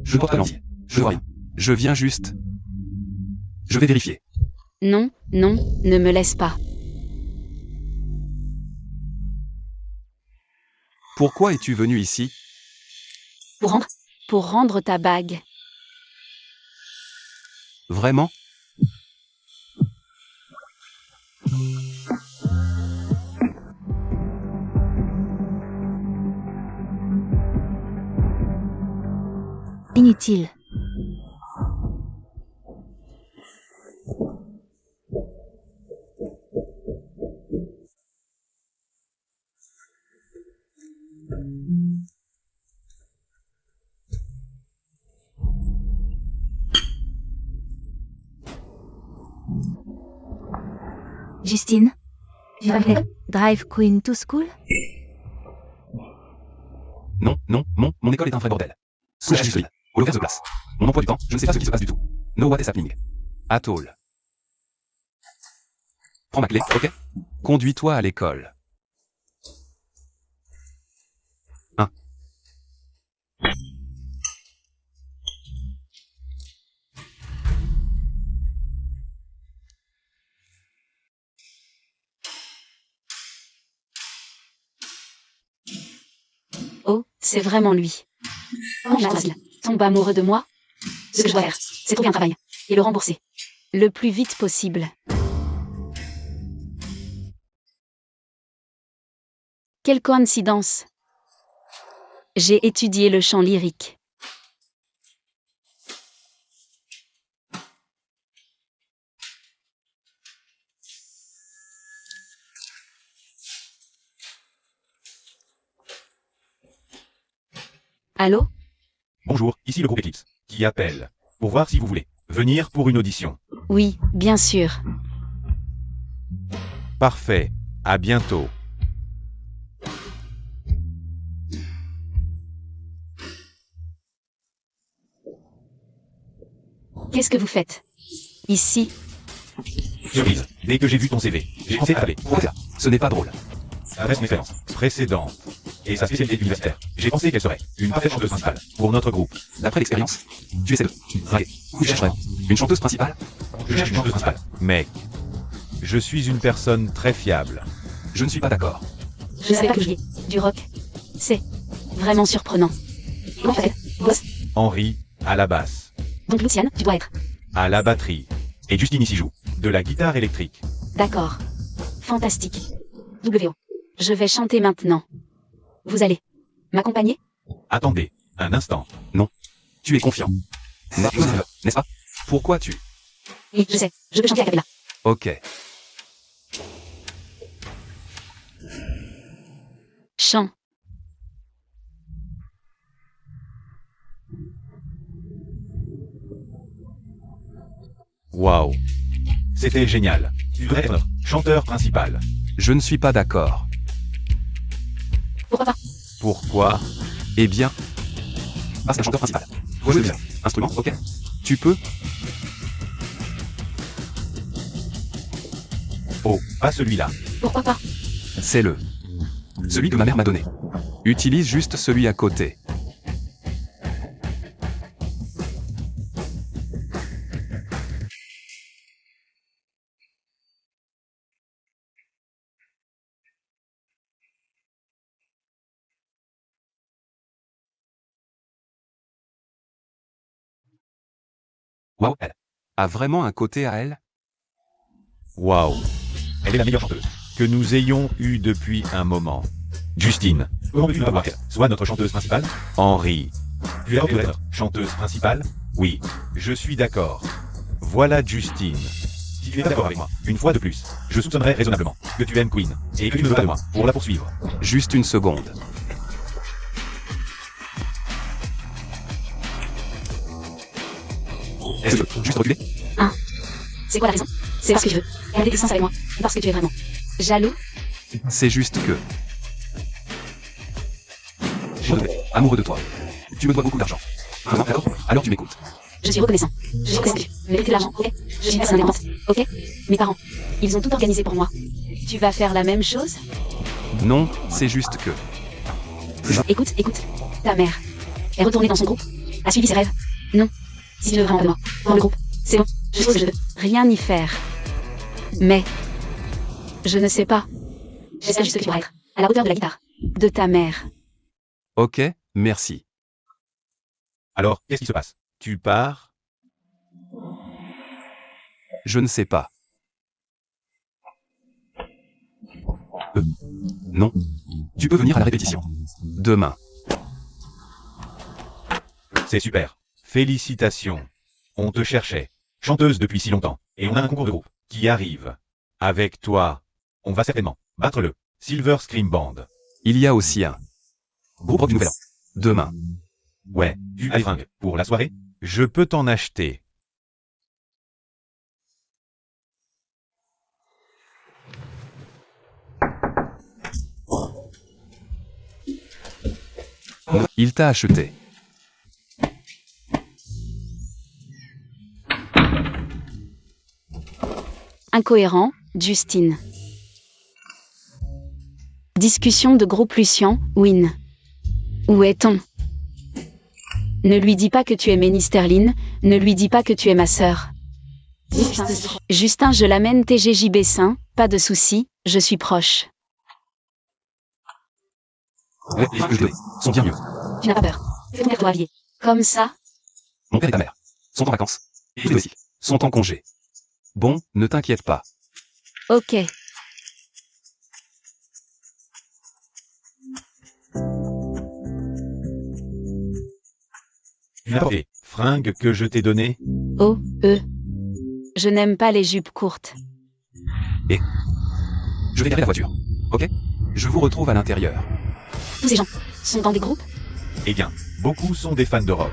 Je porte pas l'entier. Je vois rien. Je viens juste. Je vais vérifier. Non, non, ne me laisse pas. Pourquoi es-tu venu ici? Pour rendre? Pour rendre ta bague. Vraiment? Inutile. Justine, tu vas venir drive Queen to school? Non, mon école est un vrai bordel. Sous la Justine, all over the place. Mon emploi du temps, je ne sais pas ce qui se passe du tout. No what is happening. At all. Prends ma clé, ok? Conduis-toi à l'école. Oh, c'est vraiment lui. Oh, mademoiselle, tombe amoureux de moi? Ce que je dois faire, c'est trouver un travail et le rembourser. Le plus vite possible. Quelle coïncidence. J'ai étudié le chant lyrique. Allô? Bonjour, ici le groupe Eclipse, qui appelle. Pour voir si vous voulez venir pour une audition. Oui, bien sûr. Parfait. À bientôt. Qu'est-ce que vous faites? Ici? Surprise. Dès que j'ai vu ton CV, j'ai pensé à t'appeler. Pourquoi ça? Ce n'est pas drôle. Après son expérience précédente et sa spécialité universitaire, j'ai pensé qu'elle serait une parfaite chanteuse principale pour notre groupe. D'après l'expérience, tu essaies de draguer. Tu chercherais une chanteuse principale? Je cherche une chanteuse principale. Mec, je suis une personne très fiable. Je ne suis pas d'accord. Je ne savais pas que vous jouiez du rock. C'est vraiment surprenant. Comment tu t'appelles, boss? Henri, à la basse, Donc Luciane, tu dois être. à la batterie. Et Justine ici joue de la guitare électrique. D'accord. Fantastique. WO. Je vais chanter maintenant. Vous allez m'accompagner? Attendez, un instant. Tu es confiant. N'est-ce pas? Pourquoi tu... Oui, je sais. Je peux chanter à cappella. Ok. Chant. Waouh. C'était génial. Tu devrais être notre chanteur principal. Je ne suis pas d'accord. Pourquoi pas? Pourquoi? Eh bien... Parce qu'un chanteur principal. Voix de bien. Instrument, ok. Tu peux... Oh, pas celui-là. Pourquoi pas? C'est le... Celui que ma mère m'a donné. Utilise juste celui à côté. Waouh, elle a vraiment un côté à elle? Waouh. Elle est la meilleure chanteuse que nous ayons eue depuis un moment. Justine, comment veux-tu ne pas voir qu'elle soit notre chanteuse principale? Henri, tu es notre chanteuse principale? Oui, je suis d'accord. Voilà Justine. Si tu es d'accord avec moi, une fois de plus, je soupçonnerais raisonnablement que tu aimes Queen et que tu ne veux pas de moi pour la poursuivre. Juste une seconde. Est-ce que tu veux juste reculer? C'est quoi la raison? C'est parce que je veux garder tes sens avec moi. Ou parce que tu es vraiment jaloux? C'est juste que... Je suis amoureux de toi. Tu me dois beaucoup d'argent. Vraiment, d'accord? Alors tu m'écoutes. Je suis reconnaissant. Je suis reconnaissant. Méritez de l'argent, ok? Je suis une personne indépendante, ok? Mes parents, ils ont tout organisé pour moi. Tu vas faire la même chose? Non, c'est juste que... Écoute. Ta mère est retournée dans son groupe? A suivi ses rêves? Non. Si tu veux vraiment de moi, dans le groupe, c'est bon. Je suppose que je ne peux rien y faire. Mais... Je ne sais pas. J'espère juste que tu pourras être à la hauteur de la guitare. De ta mère. Ok, merci. Alors, qu'est-ce qui se passe? Tu pars? Je ne sais pas. Non. Tu peux venir à la répétition. Demain. C'est super. Félicitations. On te cherchait. Chanteuse depuis si longtemps. Et on a un concours de groupe qui arrive. Avec toi, on va certainement battre le Silver Scream Band. Il y a aussi un groupe rock du Nouvel An. Demain. Ouais, tu as des fringues pour la soirée? Je peux t'en acheter. Il t'a acheté. Incohérent, Justine. Discussion de groupe Lucien, Win. Où est-on? Ne lui dis pas que tu es Ménisterline, ne lui dis pas que tu es ma sœur. Justin, je l'amène TGJB Saint, pas de souci, je suis proche. Ouais, les que je donnais sont bien mieux. Tu n'as pas peur. Fais ton père toi habillé. Comme ça? Mon père et ta mère sont en vacances. Et les aussi sont en congé. Bon, ne t'inquiète pas. Ok. Tu n'as pas les fringues que je t'ai données? Oh, Je n'aime pas les jupes courtes. Je vais garer la voiture. Ok? Je vous retrouve à l'intérieur. Tous ces gens sont dans des groupes? Eh bien, beaucoup sont des fans de rock.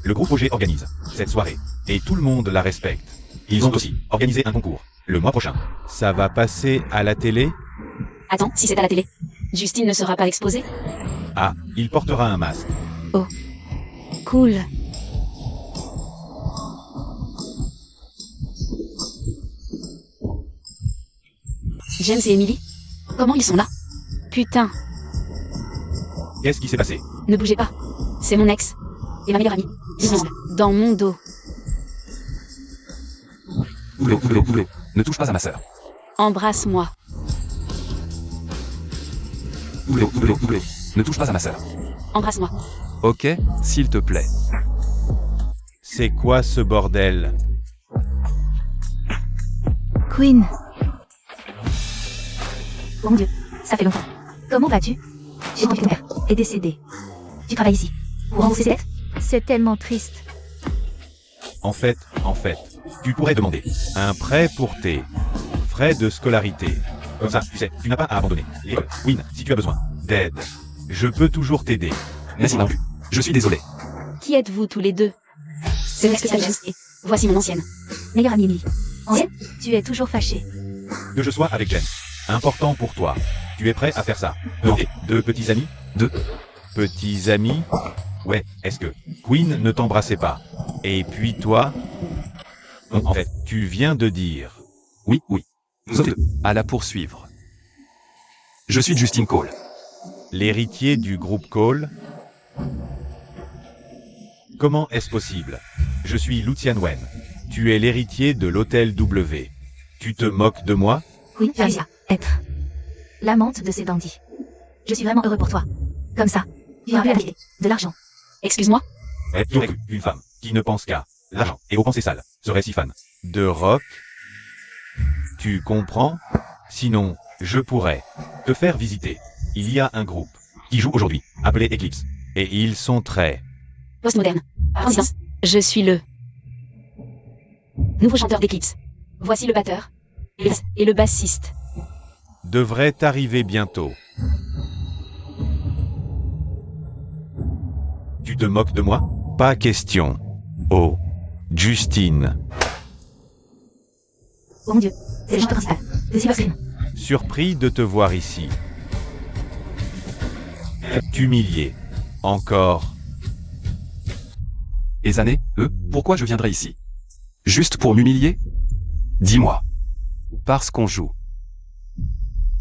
Le groupe OG organise cette soirée. Et tout le monde la respecte. Ils ont aussi organisé un concours. Le mois prochain. Ça va passer à la télé? Attends, si c'est à la télé, Justine ne sera pas exposée? Ah, il portera un masque. Cool. James et Emily? Comment ils sont là? Putain, Qu'est-ce qui s'est passé? ne bougez pas. C'est mon ex. Et ma meilleure amie. Dans mon dos. Oulé. Ne touche pas à ma sœur. Embrasse-moi. Oulé. Ne touche pas à ma sœur. Embrasse-moi. Ok, s'il te plaît. C'est quoi ce bordel? Queen. Oh mon Dieu, ça fait longtemps. Comment vas-tu? J'ai entendu que ton père est décédé. Tu travailles ici. Pour rembourser ses dettes? C'est tellement triste. En fait, tu pourrais demander un prêt pour tes frais de scolarité. Comme ça, tu sais, tu n'as pas à abandonner l'école. Win, si tu as besoin d'aide, je peux toujours t'aider. Merci non plus. Je suis désolé. Qui êtes-vous tous les deux? C'est l'ex spécial James et voici mon ancienne. Meilleure amie Emily. Ancienne? Tu es toujours fâché. Que je sois avec James. Important pour toi. Tu es prêt à faire ça? Non. Ok, deux petits amis? Deux. Petits amis? Ouais, est-ce que Queen ne t'embrassait pas? Et puis toi? Non, en fait, tu viens de dire. Oui. Nous sommes deux. À la poursuivre. Je suis Justin Cole. L'héritier du groupe Cole? Comment est-ce possible? Je suis Lucian Wen. Tu es l'héritier de l'hôtel W. Tu te moques de moi? Queen, tu as réussi à être l'amante de ces bandits. Je suis vraiment heureux pour toi. Comme ça, tu n'auras plus à t'inquiéter de l'argent. Excuse-moi? Qui aurait cru une femme qui ne pense qu'à l'argent et aux pensées sales serait si fan de rock? Tu comprends? Sinon, je pourrais te faire visiter. Il y a un groupe qui joue aujourd'hui, appelé Eclipse. Et ils sont très... Postmoderne. Par coïncidence, je suis le nouveau chanteur d'Eclipse. Voici le batteur. Et le bassiste. devrait arriver bientôt. Tu te moques de moi? Pas question. Oh, Justine. Oh mon Dieu, c'est le chanteur principal de Silver Scream. Surpris de te voir ici. T'humilier. Encore. Et Zané, pourquoi je viendrais ici? Juste pour m'humilier? Dis-moi. Parce qu'on joue.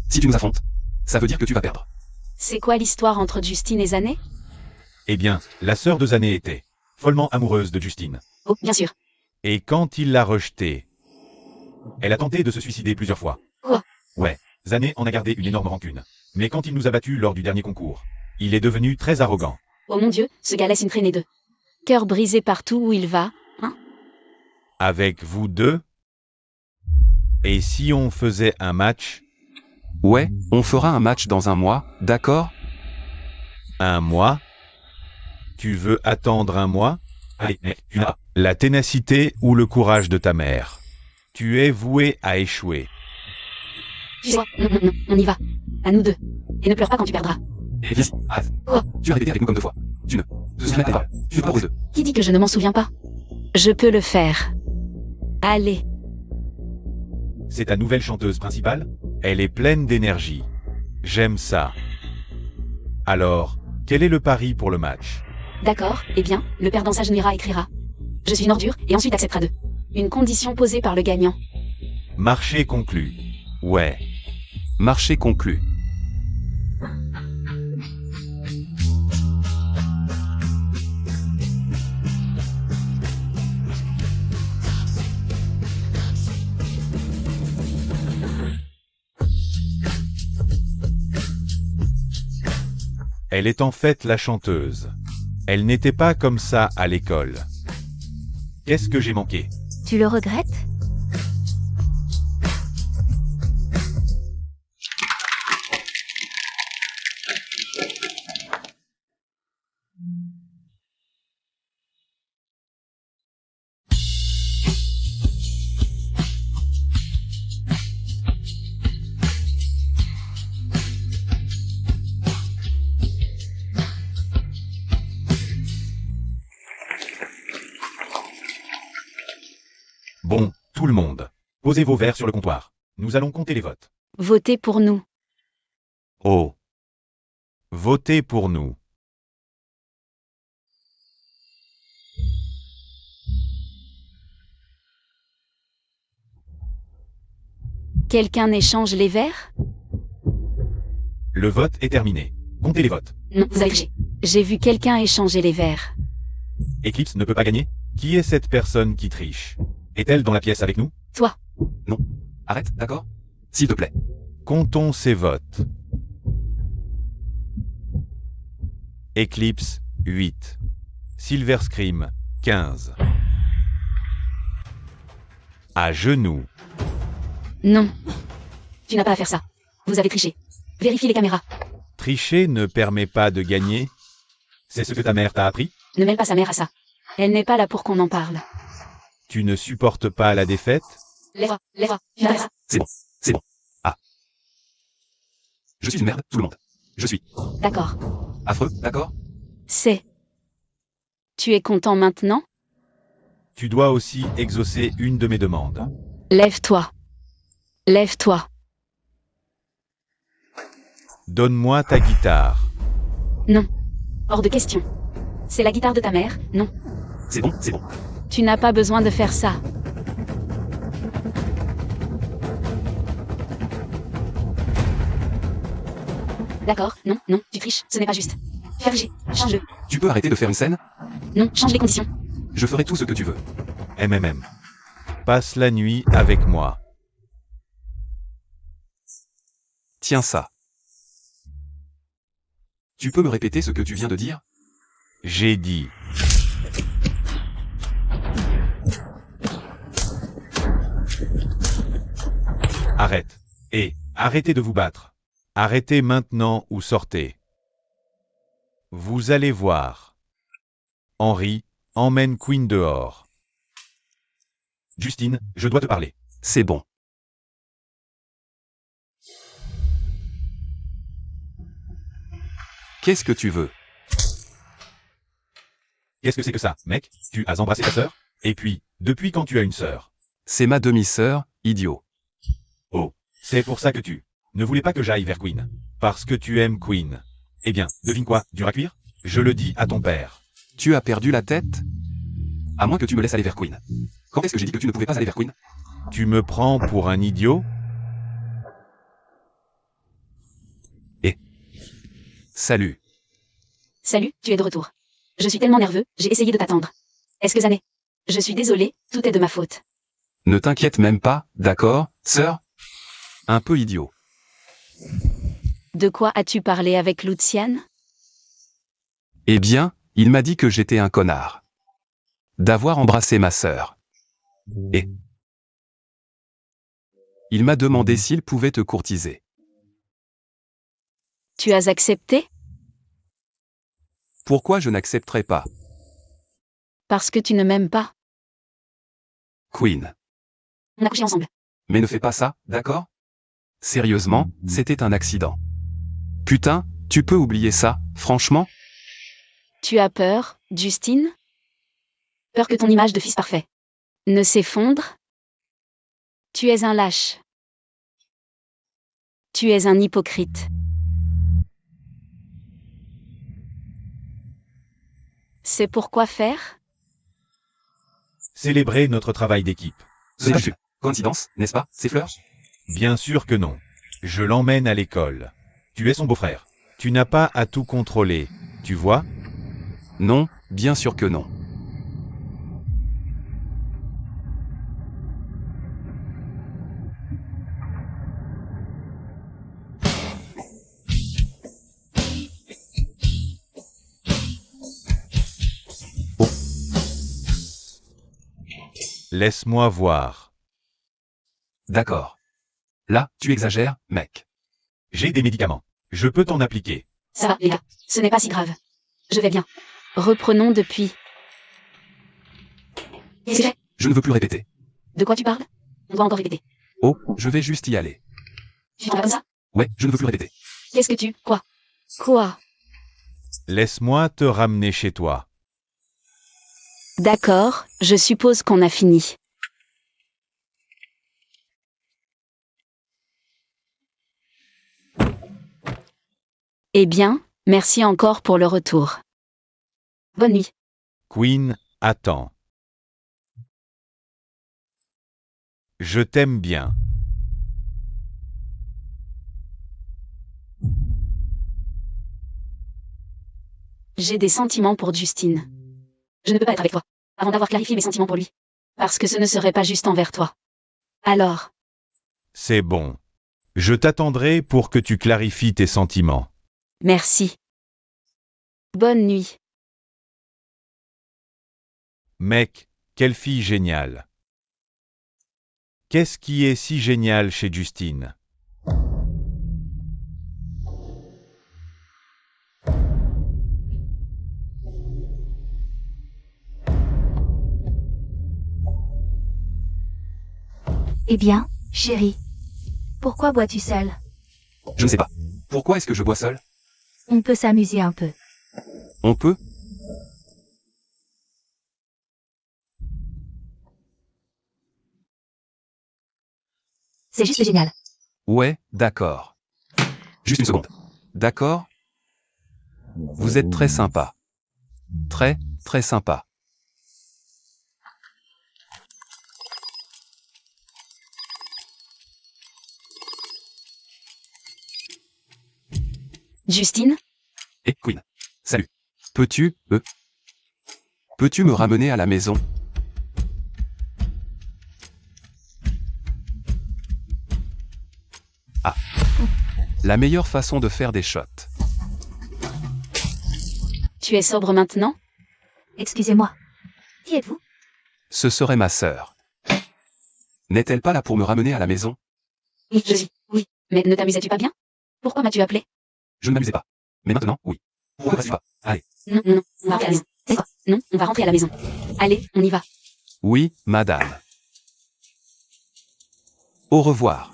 Si tu nous affrontes, ça veut dire que tu vas perdre. C'est quoi l'histoire entre Justine et Zané? Eh bien, la sœur de Zané était follement amoureuse de Justine. Oh, bien sûr. Et quand il l'a rejetée, elle a tenté de se suicider plusieurs fois. Quoi? Ouais, Zané en a gardé une énorme rancune. Mais quand il nous a battus lors du dernier concours, il est devenu très arrogant. Oh mon Dieu, ce gars laisse une traînée de cœur brisé partout où il va, hein? Avec vous deux? Et si on faisait un match? Ouais, on fera un match dans un mois, d'accord? Un mois? Tu veux attendre un mois? Allez, mec, tu n'as pas la ténacité ou le courage de ta mère. Tu es voué à échouer. Tu sais quoi? Non, on y va. À nous deux. Et ne pleure pas quand tu perdras. Et viens, arrête. Quoi? Tu as répété avec nous comme 2 fois. Tu ne te souviens pas. Tu ne peux pas pour 2. Qui dit que je ne m'en souviens pas? Je peux le faire. Allez. C'est ta nouvelle chanteuse principale? Elle est pleine d'énergie. J'aime ça. Alors, quel est le pari pour le match? D'accord, eh bien, le perdant s'agenouillera et criera. Je suis une ordure, et ensuite acceptera de. Une condition posée par le gagnant. Marché conclu. Ouais. Marché conclu. Elle est en fait la chanteuse. Elle n'était pas comme ça à l'école. Qu'est-ce que j'ai manqué? Tu le regrettes? Bon, tout le monde. Posez vos verres sur le comptoir. Nous allons compter les votes. Votez pour nous. Oh. Votez pour nous. Quelqu'un échange les verres? Le vote est terminé. Comptez les votes. Non, vous avez triché. J'ai vu quelqu'un échanger les verres. Eclipse ne peut pas gagner? Qui est cette personne qui triche? Est-elle dans la pièce avec nous? Toi. Non. Arrête, d'accord? S'il te plaît. Comptons ces votes. Eclipse, 8. Silver Scream, 15. À genoux. Non. Tu n'as pas à faire ça. Vous avez triché. Vérifiez les caméras. Tricher ne permet pas de gagner. C'est ce que ta mère t'a appris? Ne mêle pas sa mère à ça. Elle n'est pas là pour qu'on en parle. Tu ne supportes pas la défaite? Lève-toi, lève-toi. Tu n'as pas- C'est bon. C'est bon. Ah. Je suis une merde, tout le monde. Je suis D'accord. affreux, d'accord? C'est. Tu es content maintenant? Tu dois aussi exaucer une de mes demandes. Lève-toi. Lève-toi. Donne-moi ta guitare. Non. Hors de question. C'est la guitare de ta mère? Non. C'est bon, c'est bon. Tu n'as pas besoin de faire ça. D'accord, non, non, tu triches, ce n'est pas juste. Fergé, change-le. Tu peux arrêter de faire une scène? Non, change les conditions. Je ferai tout ce que tu veux. MMM. Passe la nuit avec moi. Tiens ça. Tu peux me répéter ce que tu viens de dire? J'ai dit. Arrête. Et arrêtez de vous battre. Arrêtez maintenant ou sortez. Vous allez voir. Henry, emmène Queen dehors. Justine, je dois te parler. C'est bon. Qu'est-ce que tu veux? Qu'est-ce que c'est que ça, mec? Tu as embrassé ta sœur? Et puis, depuis quand tu as une sœur? C'est ma demi-sœur, idiot. Oh, c'est pour ça que tu ne voulais pas que j'aille vers Queen. Parce que tu aimes Queen. Eh bien, devine quoi, dur à cuire? Je le dis à ton père. Tu as perdu la tête? À moins que tu me laisses aller vers Queen. Quand est-ce que j'ai dit que tu ne pouvais pas aller vers Queen? Tu me prends pour un idiot? Salut. Salut, tu es de retour. Je suis tellement nerveux, j'ai essayé de t'attendre. Est-ce que Zané? Je suis désolé, tout est de ma faute. Ne t'inquiète même pas, d'accord, sœur? Un peu idiot. De quoi as-tu parlé avec Luciane? Eh bien, il m'a dit que j'étais un connard. D'avoir embrassé ma sœur. Et il m'a demandé s'il pouvait te courtiser. Tu as accepté? Pourquoi je n'accepterais pas? Parce que tu ne m'aimes pas. Queen. On a couché ensemble. Mais ne fais pas ça, d'accord? Sérieusement, c'était un accident. Putain, tu peux oublier ça, franchement? Tu as peur, Justine? Peur que ton image de fils parfait ne s'effondre? Tu es un lâche. Tu es un hypocrite. C'est pourquoi faire? Célébrer notre travail d'équipe. Ce n'est pas une coïncidence, n'est-ce pas, ces fleurs? Bien sûr que non. Je l'emmène à l'école. Tu es son beau-frère. Tu n'as pas à tout contrôler, tu vois? Non, bien sûr que non. Laisse-moi voir. D'accord. Là, tu exagères, mec. J'ai des médicaments. Je peux t'en appliquer. Ça va, les gars. Ce n'est pas si grave. Je vais bien. Reprenons depuis. C'est vrai. Je ne veux plus répéter. De quoi tu parles? On doit encore répéter. Oh, je vais juste y aller. Tu t'en vas comme ça? Ouais, je ne veux plus répéter. Qu'est-ce que tu... Quoi? Quoi? Laisse-moi te ramener chez toi. D'accord, je suppose qu'on a fini. Eh bien, merci encore pour le retour. Bonne nuit. Queen, attends. Je t'aime bien. J'ai des sentiments pour Justine. Je ne peux pas être avec toi, avant d'avoir clarifié mes sentiments pour lui. Parce que ce ne serait pas juste envers toi. Alors, C'est bon. Je t'attendrai pour que tu clarifies tes sentiments. merci. Bonne nuit. Mec, quelle fille géniale. Qu'est-ce qui est si génial chez Justine? Eh bien, chérie. Pourquoi bois-tu seul? Je ne sais pas. Pourquoi est-ce que je bois seul? On peut s'amuser un peu. On peut? C'est juste génial. Ouais, d'accord. Juste une seconde. D'accord? Vous êtes très sympa. Très, très sympa. Justine? Et Queen. Salut. Peux-tu me ramener à la maison? Ah. La meilleure façon de faire des shots. Tu es sobre maintenant? Excusez-moi. Qui êtes-vous? Ce serait ma sœur. N'est-elle pas là pour me ramener à la maison? Oui, je suis. Oui. Mais ne t'amusais-tu pas bien? Pourquoi m'as-tu appelé? Je ne m'amusais pas. Mais maintenant, oui. Pourquoi ne vas-tu pas? Allez. Non, non, on va rentrer à la maison. C'est quoi? Non, on va rentrer à la maison. Allez, on y va. Oui, madame. Au revoir.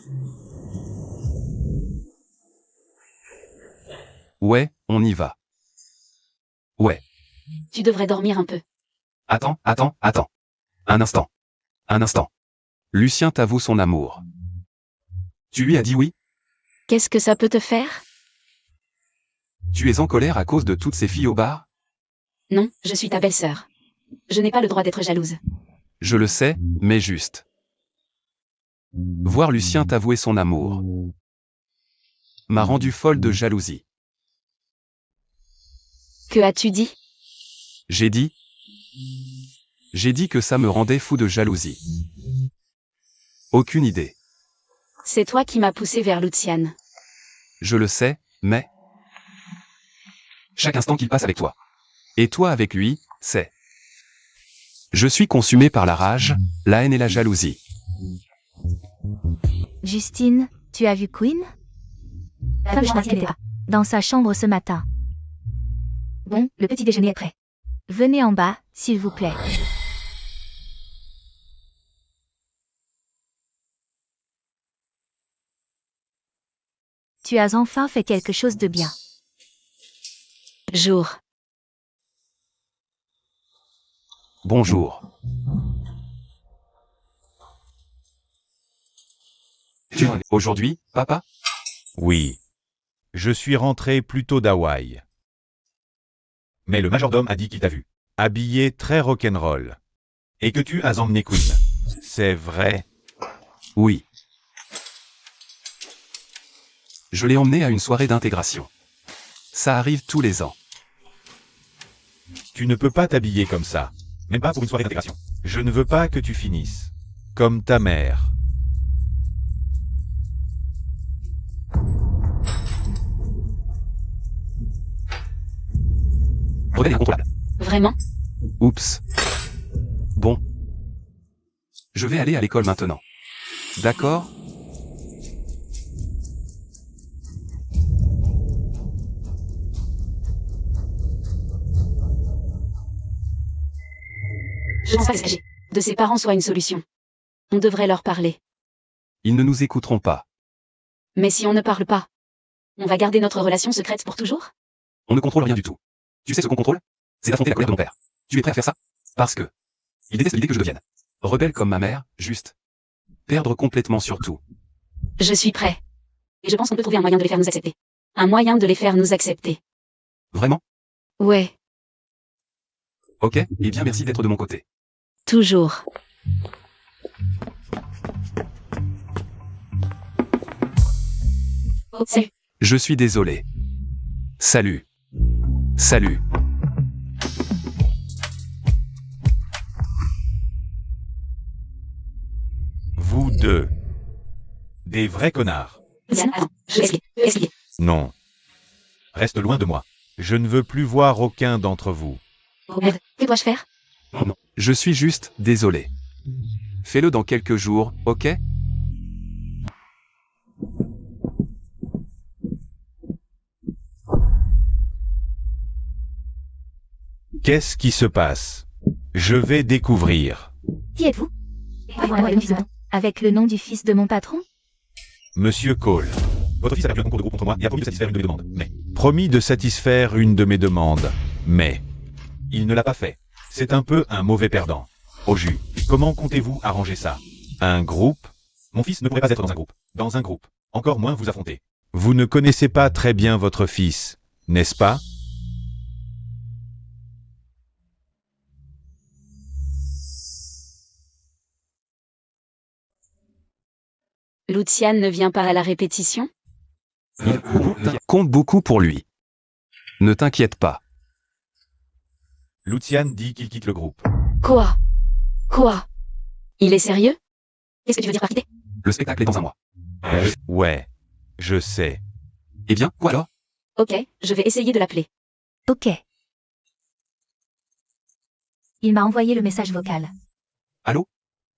Ouais, on y va. Ouais. Tu devrais dormir un peu. Attends. Un instant. Lucien t'avoue son amour. Tu lui as dit oui? Qu'est-ce que ça peut te faire? Tu es en colère à cause de toutes ces filles au bar? Non, je suis ta belle-sœur. Je n'ai pas le droit d'être jalouse. Je le sais, mais juste. Voir Lucien t'avouer son amour m'a rendu folle de jalousie. Que as-tu dit? J'ai dit que ça me rendait fou de jalousie. Aucune idée. C'est toi qui m'as poussé vers Luciane. Je le sais, mais chaque instant qu'il passe avec toi, et toi avec lui, c'est... Je suis consumé par la rage, la haine et la jalousie. Justine, tu as vu Queen? Comme je n'inquiétais pas. Dans sa chambre ce matin. Bon, le petit déjeuner est prêt. Venez en bas, s'il vous plaît. Tu as enfin fait quelque chose de bien. Jour. Bonjour. Aujourd'hui, papa? Oui. Je suis rentré plus tôt d'Hawaï. Mais le majordome a dit qu'il t'a vu. Habillé très rock'n'roll. Et que tu as emmené Queen. C'est vrai? Oui. Je l'ai emmené à une soirée d'intégration. Ça arrive tous les ans. Tu ne peux pas t'habiller comme ça. Même pas pour une soirée d'intégration. Je ne veux pas que tu finisses comme ta mère. Rebelle et incontrôlable. Vraiment? Oups. Bon. Je vais aller à l'école maintenant. D'accord? Je ne pense pas que s'agir de ses parents soit une solution. On devrait leur parler. Ils ne nous écouteront pas. Mais si on ne parle pas, on va garder notre relation secrète pour toujours? On ne contrôle rien du tout. Tu sais ce qu'on contrôle? C'est affronter la colère de mon père. Tu es prêt à faire ça? Parce que... il déteste l'idée que je devienne rebelle comme ma mère, juste. Perdre complètement sur tout. Je suis prêt. Et je pense qu'on peut trouver un moyen de les faire nous accepter. Un moyen de les faire nous accepter. Vraiment? Ouais, Ok, eh bien merci d'être de mon côté. toujours. Oh, salut. Je suis désolé. Salut. Salut. deux. Des vrais connards. Luciane, attends, je vais expliquer. Non. Reste loin de moi. Je ne veux plus voir aucun d'entre vous. Oh merde, que dois-je faire? Je suis juste désolé. Fais-le dans quelques jours, ok? Qu'est-ce qui se passe? Je vais découvrir. Qui êtes-vous? Avec le nom du fils de mon patron? Monsieur Cole. Votre fils a perdu un concours de groupe contre moi et a promis de satisfaire une de mes demandes. Mais. Promis de satisfaire une de mes demandes. Mais. Il ne l'a pas fait. C'est un peu un mauvais perdant. Au jus. Comment comptez-vous arranger ça? Un groupe? Mon fils ne pourrait pas être dans un groupe. Dans un groupe. Encore moins vous affronter. Vous ne connaissez pas très bien votre fils, n'est-ce pas? Luciane ne vient pas à la répétition? Compte beaucoup pour lui. Ne t'inquiète pas. Luciane dit qu'il quitte le groupe. Quoi? Quoi? Il est sérieux? Qu'est-ce que tu veux dire par quitter? Le spectacle est dans un mois. Ouais. Je sais. Eh bien, quoi alors? Ok, je vais essayer de l'appeler. Ok. Il m'a envoyé le message vocal. Allô?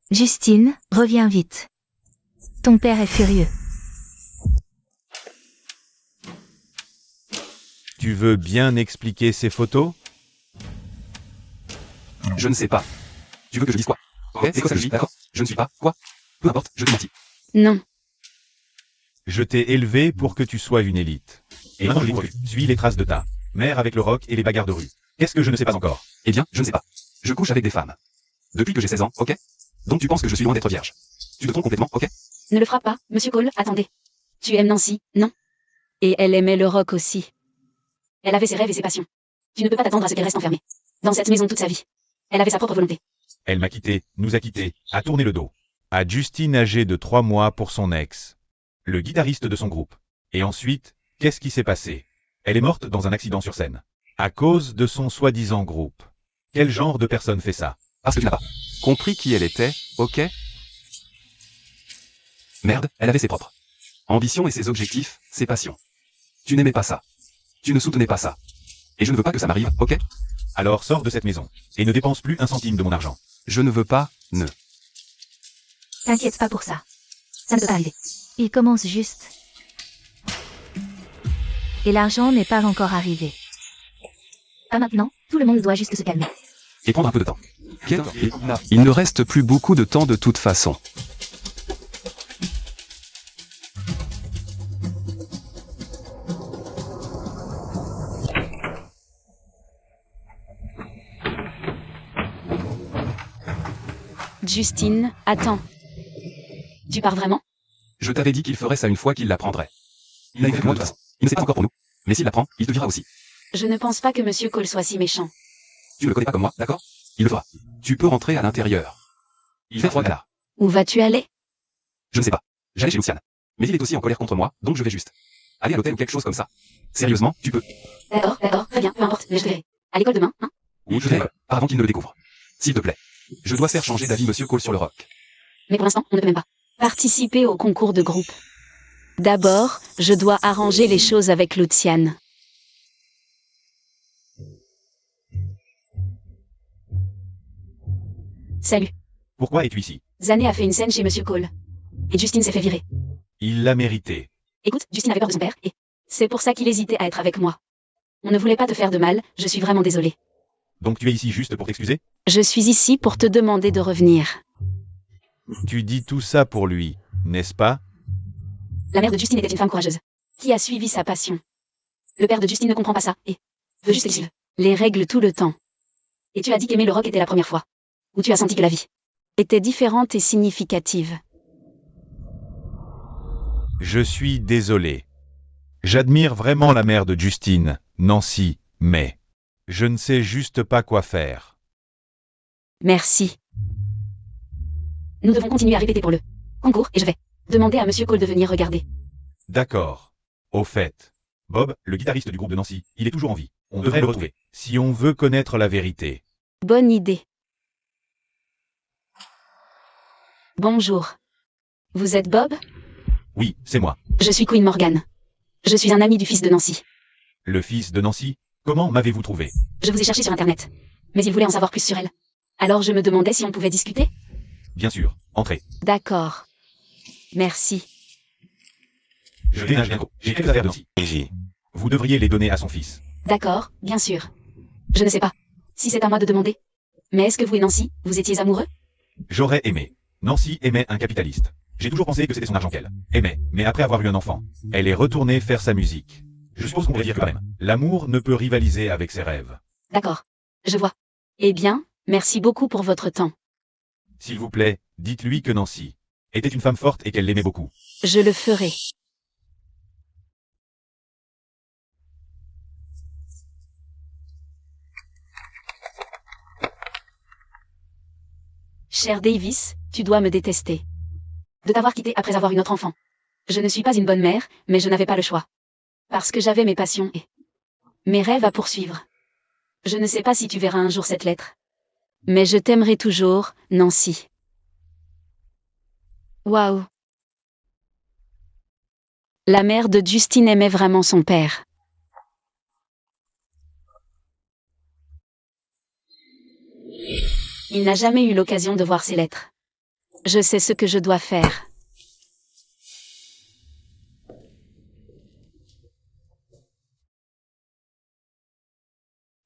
Justine, reviens vite. Ton père est furieux. Tu veux bien expliquer ces photos? Je ne sais pas. Tu veux que je dise quoi? Ok, c'est quoi ça que je dis, d'accord? Je ne suis pas, quoi? Peu importe, je te mentis. Non. Je t'ai élevé pour que tu sois une élite. Et maintenant je l'évolue. Suis les traces de ta mère avec le rock et les bagarres de rue. Qu'est-ce que je ne sais pas encore? Eh bien, je ne sais pas. Je couche avec des femmes. Depuis que j'ai 16 ans, ok? Donc tu penses que je suis loin d'être vierge. Tu te trompes complètement, ok? Ne le frappe pas, Monsieur Cole, attendez. Tu aimes Nancy, non? Et elle aimait le rock aussi. Elle avait ses rêves et ses passions. Tu ne peux pas t'attendre à ce qu'elle reste enfermée. Dans cette maison toute sa vie. Elle avait sa propre volonté. Elle m'a quitté, nous a quittés, a tourné le dos. À Justine âgée de 3 mois pour son ex. Le guitariste de son groupe. Et ensuite, qu'est-ce qui s'est passé? Elle est morte dans un accident sur scène. À cause de son soi-disant groupe. Quel genre de personne fait ça? Parce que tu n'as pas compris qui elle était, ok? Merde, elle avait ses propres ambitions et ses objectifs, ses passions. Tu n'aimais pas ça. Tu ne soutenais pas ça. Et je ne veux pas que ça m'arrive, ok? Alors sors de cette maison. Et ne dépense plus un centime de mon argent. Je ne veux pas, ne. T'inquiète pas pour ça. Ça ne peut pas arriver. Il commence juste. Et l'argent n'est pas encore arrivé. Pas maintenant, tout le monde doit juste se calmer. Et prendre un peu de temps. Il ne reste plus beaucoup de temps de toute façon. Justine, attends. Tu pars vraiment? Je t'avais dit qu'il ferait ça une fois qu'il l'apprendrait. Il n'a écrit que moi de toute façon. Il ne sait pas encore pour nous. Mais s'il l'apprend, il te dira aussi. Je ne pense pas que Monsieur Cole soit si méchant. Tu ne le connais pas comme moi, d'accord? Il le fera. Tu peux rentrer à l'intérieur. Il fait froid là. Où vas-tu aller? Je ne sais pas. J'allais chez Luciane. Mais il est aussi en colère contre moi, donc je vais juste aller à l'hôtel ou quelque chose comme ça. Sérieusement, tu peux. D'accord, très bien, peu importe, mais je te verrai. À l'école demain, hein? Ou je vais, avant qu'il ne le découvre. S'il te plaît. Je dois faire changer d'avis Monsieur Cole sur le rock. Mais pour l'instant, on ne peut même pas participer au concours de groupe. D'abord, je dois arranger les choses avec Luciane. Salut. Pourquoi es-tu ici? Zané a fait une scène chez Monsieur Cole. Et Justine s'est fait virer. Il l'a mérité. Écoute, Justine avait peur de son père, et c'est pour ça qu'il hésitait à être avec moi. On ne voulait pas te faire de mal, je suis vraiment désolée. Donc tu es ici juste pour t'excuser? Je suis ici pour te demander de revenir. Tu dis tout ça pour lui, n'est-ce pas? La mère de Justine était une femme courageuse, qui a suivi sa passion. Le père de Justine ne comprend pas ça, et veut juste suivre les règles tout le temps. Et tu as dit qu'aimer le rock était la première fois, où tu as senti que la vie était différente et significative. Je suis désolé. J'admire vraiment la mère de Justine, Nancy, mais je ne sais juste pas quoi faire. Merci. Nous devons continuer à répéter pour le concours, et je vais demander à Monsieur Cole de venir regarder. D'accord. Au fait, Bob, le guitariste du groupe de Nancy, il est toujours en vie. On devrait le retrouver, si on veut connaître la vérité. Bonne idée. Bonjour. Vous êtes Bob? Oui, c'est moi. Je suis Queen Morgan. Je suis un ami du fils de Nancy. Le fils de Nancy? Comment m'avez-vous trouvé? Je vous ai cherché sur Internet. Mais il voulait en savoir plus sur elle. Alors je me demandais si on pouvait discuter? Bien sûr, entrez. D'accord. Merci. Je dénage bientôt. J'ai quelques affaires de Nancy. Vous devriez les donner à son fils. D'accord, bien sûr. Je ne sais pas si c'est à moi de demander. Mais est-ce que vous et Nancy, vous étiez amoureux? J'aurais aimé. Nancy aimait un capitaliste. J'ai toujours pensé que c'était son argent qu'elle aimait, mais après avoir eu un enfant, elle est retournée faire sa musique. Je suppose qu'on pourrait dire que quand même, l'amour ne peut rivaliser avec ses rêves. D'accord. Je vois. Eh bien, merci beaucoup pour votre temps. S'il vous plaît, dites-lui que Nancy était une femme forte et qu'elle l'aimait beaucoup. Je le ferai. Cher Davis, tu dois me détester. De t'avoir quitté après avoir une autre enfant. Je ne suis pas une bonne mère, mais je n'avais pas le choix. Parce que j'avais mes passions et mes rêves à poursuivre. Je ne sais pas si tu verras un jour cette lettre. Mais je t'aimerai toujours, Nancy. Waouh. La mère de Justine aimait vraiment son père. Il n'a jamais eu l'occasion de voir ces lettres. Je sais ce que je dois faire.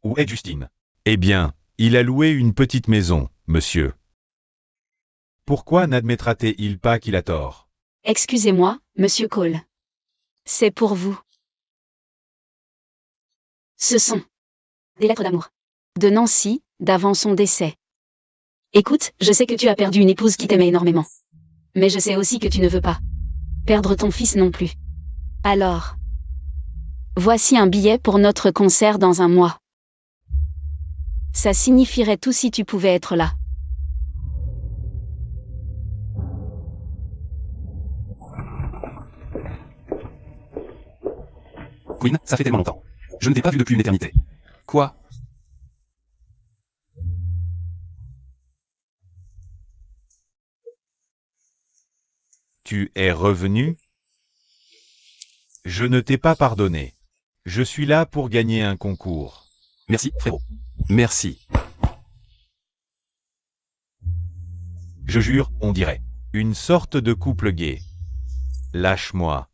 Où est Justine? Eh bien, il a loué une petite maison, monsieur. Pourquoi n'admettra-t-il pas qu'il a tort? Excusez-moi, monsieur Cole. C'est pour vous. Ce sont des lettres d'amour. De Nancy, d'avant son décès. Écoute, je sais que tu as perdu une épouse qui t'aimait énormément. Mais je sais aussi que tu ne veux pas perdre ton fils non plus. Alors, voici un billet pour notre concert dans un mois. Ça signifierait tout si tu pouvais être là. Queen, ça fait tellement longtemps. Je ne t'ai pas vu depuis une éternité. Quoi? Tu es revenu? Je ne t'ai pas pardonné. Je suis là pour gagner un concours. Merci, frérot. Merci. Je jure, on dirait. Une sorte de couple gay. Lâche-moi.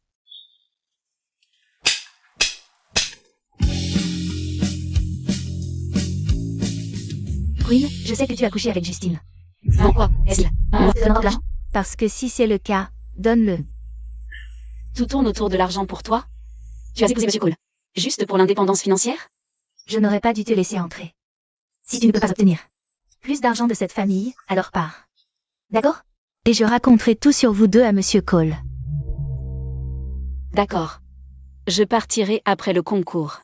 Queen, je sais que tu as couché avec Justine. En quoi est-ce là? On te donnera de l'argent? Parce que si c'est le cas, donne-le. Tout tourne autour de l'argent pour toi? Tu as épousé monsieur Cole. Juste pour l'indépendance financière? Je n'aurais pas dû te laisser entrer. Si tu ne peux pas obtenir plus d'argent de cette famille, alors pars. D'accord? Et je raconterai tout sur vous deux à monsieur Cole. D'accord. Je partirai après le concours.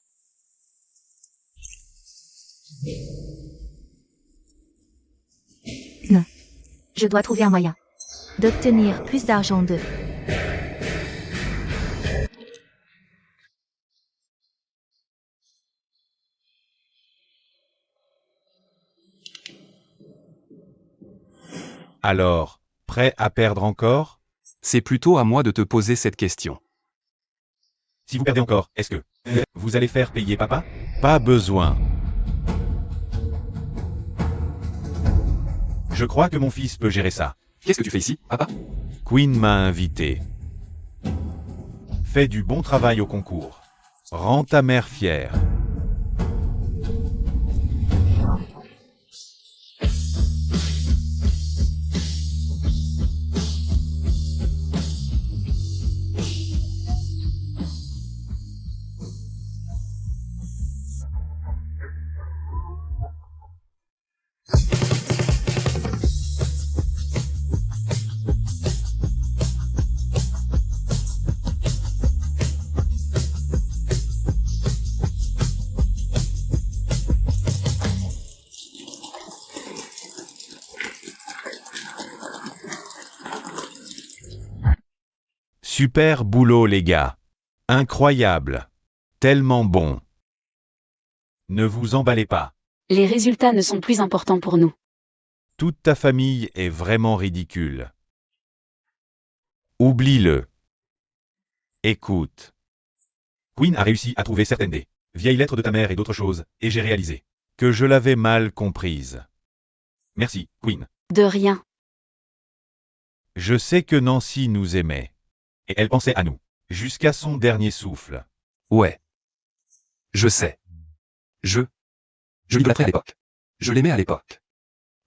Non. Je dois trouver un moyen d'obtenir plus d'argent d'eux. Alors, prêt à perdre encore? C'est plutôt à moi de te poser cette question. Si vous perdez encore, est-ce que vous allez faire payer papa? Pas besoin. Je crois que mon fils peut gérer ça. Qu'est-ce que tu fais ici, papa? Queen m'a invité. Fais du bon travail au concours. Rends ta mère fière. Super boulot les gars. Incroyable. Tellement bon. Ne vous emballez pas. Les résultats ne sont plus importants pour nous. Toute ta famille est vraiment ridicule. Oublie-le. Écoute. Queen a réussi à trouver certaines des vieilles lettres de ta mère et d'autres choses, et j'ai réalisé que je l'avais mal comprise. Merci, Queen. De rien. Je sais que Nancy nous aimait. Et elle pensait à nous. Jusqu'à son dernier souffle. Ouais. Je sais. Je l'idolâtrais à l'époque. Je l'aimais à l'époque.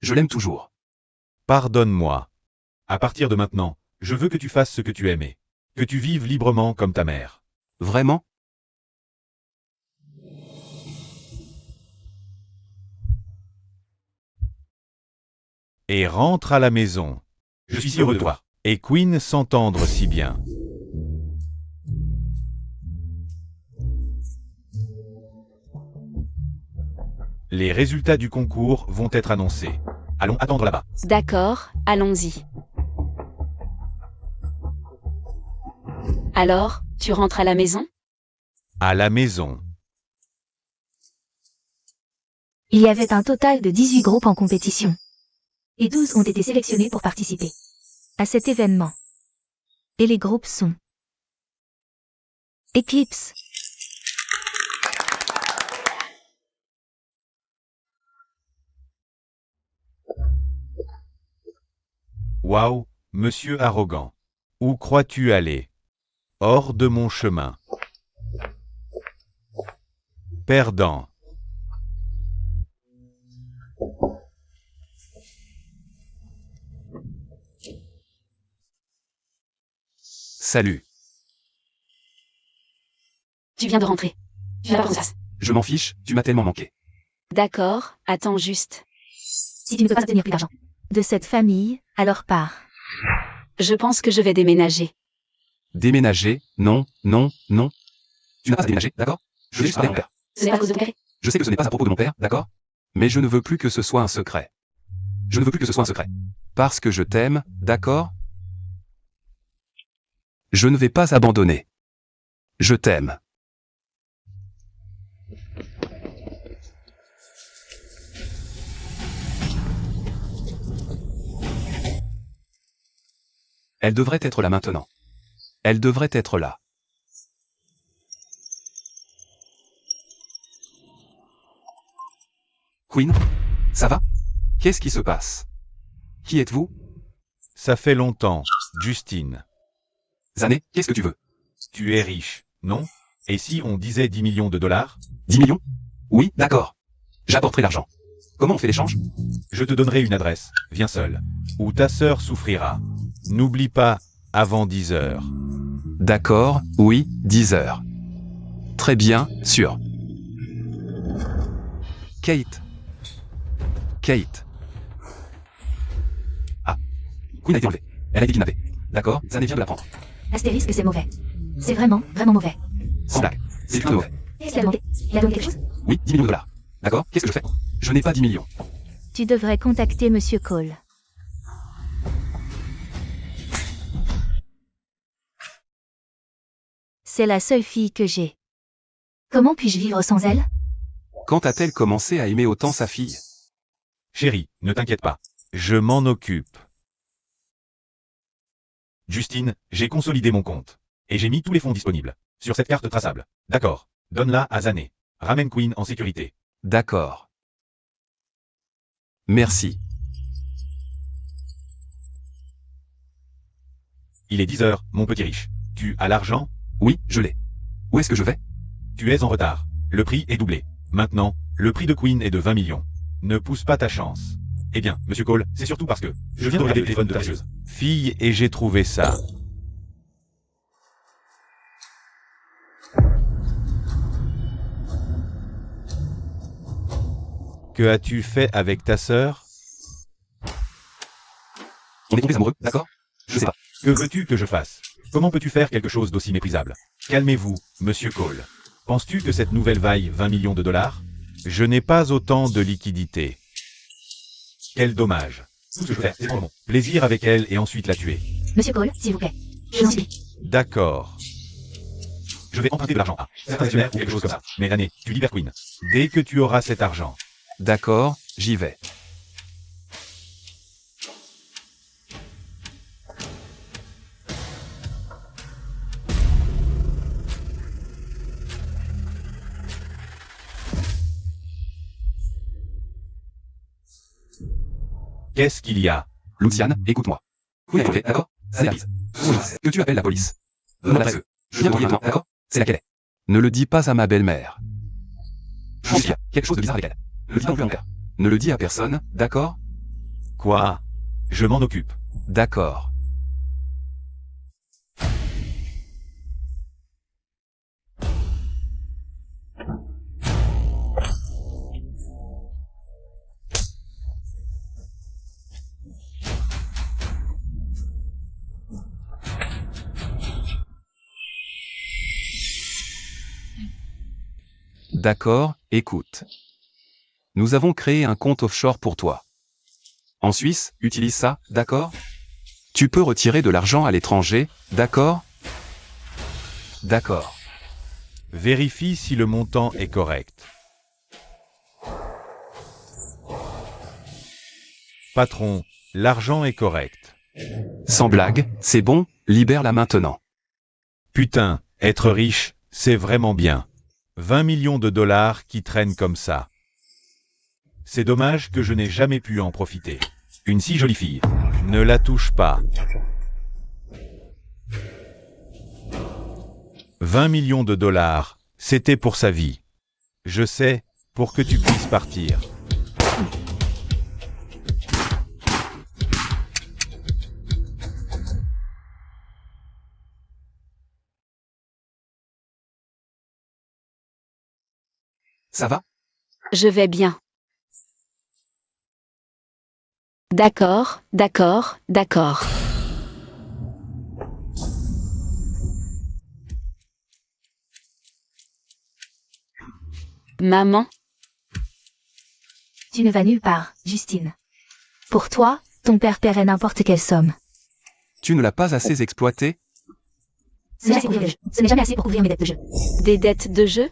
Je l'aime toujours. Pardonne-moi. À partir de maintenant, je veux que tu fasses ce que tu aimais. Que tu vives librement comme ta mère. Vraiment? Et rentre à la maison. Je suis si heureux de toi. Et Queen s'entendre si bien. Les résultats du concours vont être annoncés. Allons attendre là-bas. D'accord, allons-y. Alors, tu rentres à la maison? À la maison. Il y avait un total de 18 groupes en compétition. Et 12 ont été sélectionnés pour participer à cet événement. Et les groupes sont Eclipse, Waouh, monsieur arrogant. Où crois-tu aller? Hors de mon chemin. Perdant. Salut. Tu viens de rentrer. Tu vas pas ça. Je m'en fiche, tu m'as tellement manqué. D'accord, attends juste. si tu ne peux pas obtenir plus d'argent de cette famille, alors pars. Je pense que je vais déménager. Déménager? Non, non, non. Tu n'as pas à déménager, d'accord? Je vais juste parler à mon père. Ce n'est pas à cause de mon père. Je sais que ce n'est pas à propos de mon père, d'accord? Mais je ne veux plus que ce soit un secret. Je ne veux plus que ce soit un secret. Parce que je t'aime, d'accord? Je ne vais pas abandonner. Je t'aime. Elle devrait être là maintenant. Elle devrait être là. Queen? Ça va? Qu'est-ce qui se passe? Qui êtes-vous? Ça fait longtemps, Justine. Zané, qu'est-ce que tu veux? Tu es riche, non? Et si on disait 10 millions de dollars? 10 millions? Oui, d'accord. J'apporterai l'argent. Comment on fait l'échange? Je te donnerai une adresse, viens seul. Ou ta sœur souffrira. N'oublie pas, avant 10 heures. D'accord, oui, 10 heures. Très bien, sûr. Kate. Kate. Ah. Queen a été enlevée. Elle a été kidnappée. D'accord, Zané vient de la prendre. Astérisque, c'est mauvais. C'est vraiment, vraiment mauvais. Sans blague. C'est tout mauvais. Qu'est-ce qu'il a demandé? Il a demandé quelque chose? Oui, 10 millions de dollars. D'accord, qu'est-ce que je fais? Je n'ai pas 10 millions. Tu devrais contacter Monsieur Cole. C'est la seule fille que j'ai. Comment puis-je vivre sans elle? Quand a-t-elle commencé à aimer autant sa fille? Chérie, ne t'inquiète pas. Je m'en occupe. Justine, j'ai consolidé mon compte. Et j'ai mis tous les fonds disponibles. Sur cette carte traçable. D'accord. Donne-la à Zané. Ramène Queen en sécurité. D'accord. Merci. Il est 10 heures, mon petit riche. Tu as l'argent? Oui, je l'ai. Où est-ce que je vais? Tu es en retard. Le prix est doublé. Maintenant, le prix de Queen est de 20 millions. Ne pousse pas ta chance. Eh bien, monsieur Cole, c'est surtout parce que je viens de regarder le téléphone de ta filleuse. Fille, et j'ai trouvé ça. Que as-tu fait avec ta sœur? On est tombés amoureux, d'accord? Je sais pas. Que veux-tu que je fasse? Comment peux-tu faire quelque chose d'aussi méprisable? Calmez-vous, monsieur Cole. Penses-tu que cette nouvelle vaille 20 millions de dollars? Je n'ai pas autant de liquidités. Quel dommage. Tout ce que je fais, c'est prendre mon plaisir avec elle et ensuite la tuer. Monsieur Cole, s'il vous plaît. Je vous en supplie. D'accord. Je vais emprunter de l'argent à certains actionnaires ou quelque chose comme ça. Mais l'année, tu libères Queen. Dès que tu auras cet argent. D'accord, j'y vais. Qu'est-ce qu'il y a? Luciane, écoute-moi. Oui, d'accord? Ça n'arrive. Que tu appelles la police. Demande à je viens pour d'accord? C'est laquelle est. Ne le dis pas à ma belle-mère. Je pense qu'il y a quelque chose de bizarre avec elle. Ne le dis pas non plus à mon père. Ne le dis à personne, d'accord? Quoi? Je m'en occupe. D'accord. D'accord, écoute. Nous avons créé un compte offshore pour toi. En Suisse, utilise ça, d'accord? Tu peux retirer de l'argent à l'étranger, d'accord? D'accord. Vérifie si le montant est correct. Patron, l'argent est correct. Sans blague, c'est bon, libère-la maintenant. Putain, être riche, c'est vraiment bien. 20 millions de dollars qui traînent comme ça. C'est dommage que je n'ai jamais pu en profiter. Une si jolie fille. Ne la touche pas. 20 millions de dollars, c'était pour sa vie. Je sais, pour que tu puisses partir. Ça va? Je vais bien. D'accord, d'accord, d'accord. Maman, Tu ne vas nulle part, Justine. Pour toi, ton père paierait n'importe quelle somme. Tu ne l'as pas assez exploité? Ce n'est jamais assez pour couvrir mes dettes de jeu. des dettes de jeu?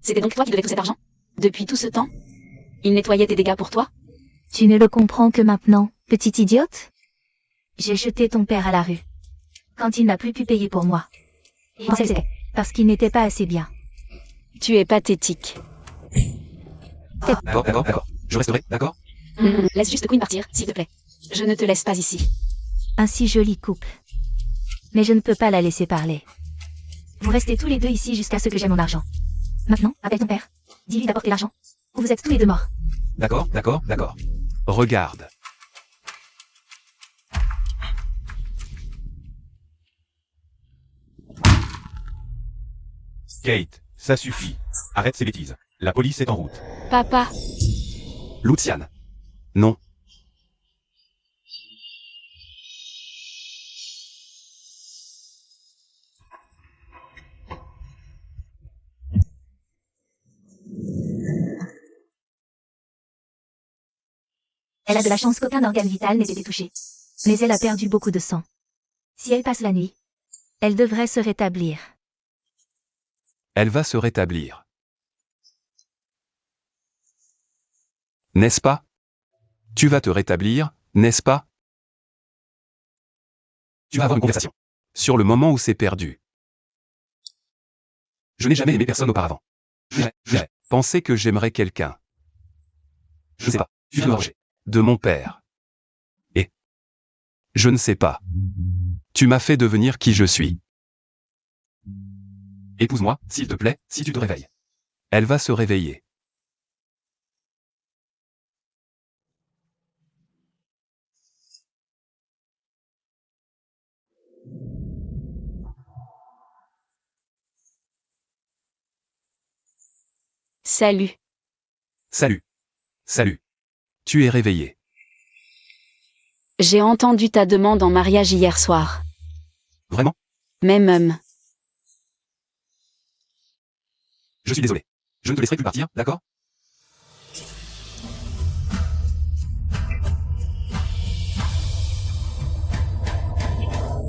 C'était donc toi qui devais tout cet argent? Depuis tout ce temps? Il nettoyait tes dégâts pour toi? Tu ne le comprends que maintenant, petite idiote? J'ai jeté ton père à la rue. Quand il n'a plus pu payer pour moi. Et c'était parce qu'il n'était pas assez bien. Tu es pathétique. D'accord. Je resterai, d'accord? Laisse juste Queen partir, s'il te plaît. Je ne te laisse pas ici. Un si joli couple. Mais je ne peux pas la laisser parler. Vous restez tous les deux ici jusqu'à ce que j'ai mon argent. Maintenant, appelle ton père. Dis-lui d'apporter l'argent. Ou vous êtes tous les deux morts. D'accord. Regarde. Kate, ça suffit. Arrête ces bêtises. La police est en route. Papa, Luciane. Non. Elle a de la chance qu'aucun organe vital n'ait été touché. Mais elle a perdu beaucoup de sang. Si elle passe la nuit, elle devrait se rétablir. Elle va se rétablir. N'est-ce pas? Tu vas te rétablir, n'est-ce pas? Tu vas avoir une conversation. Sur le moment où c'est perdu. Je n'ai jamais aimé personne auparavant. J'ai pensé que j'aimerais quelqu'un. Je ne sais pas. Tu viens de manger. De mon père. Et je ne sais pas. Tu m'as fait devenir qui je suis. Épouse-moi, s'il te plaît, si tu te réveilles. Elle va se réveiller. salut. Salut. Tu es réveillé. J'ai entendu ta demande en mariage hier soir. Vraiment? Même. Je suis désolé. Je ne te laisserai plus partir, d'accord?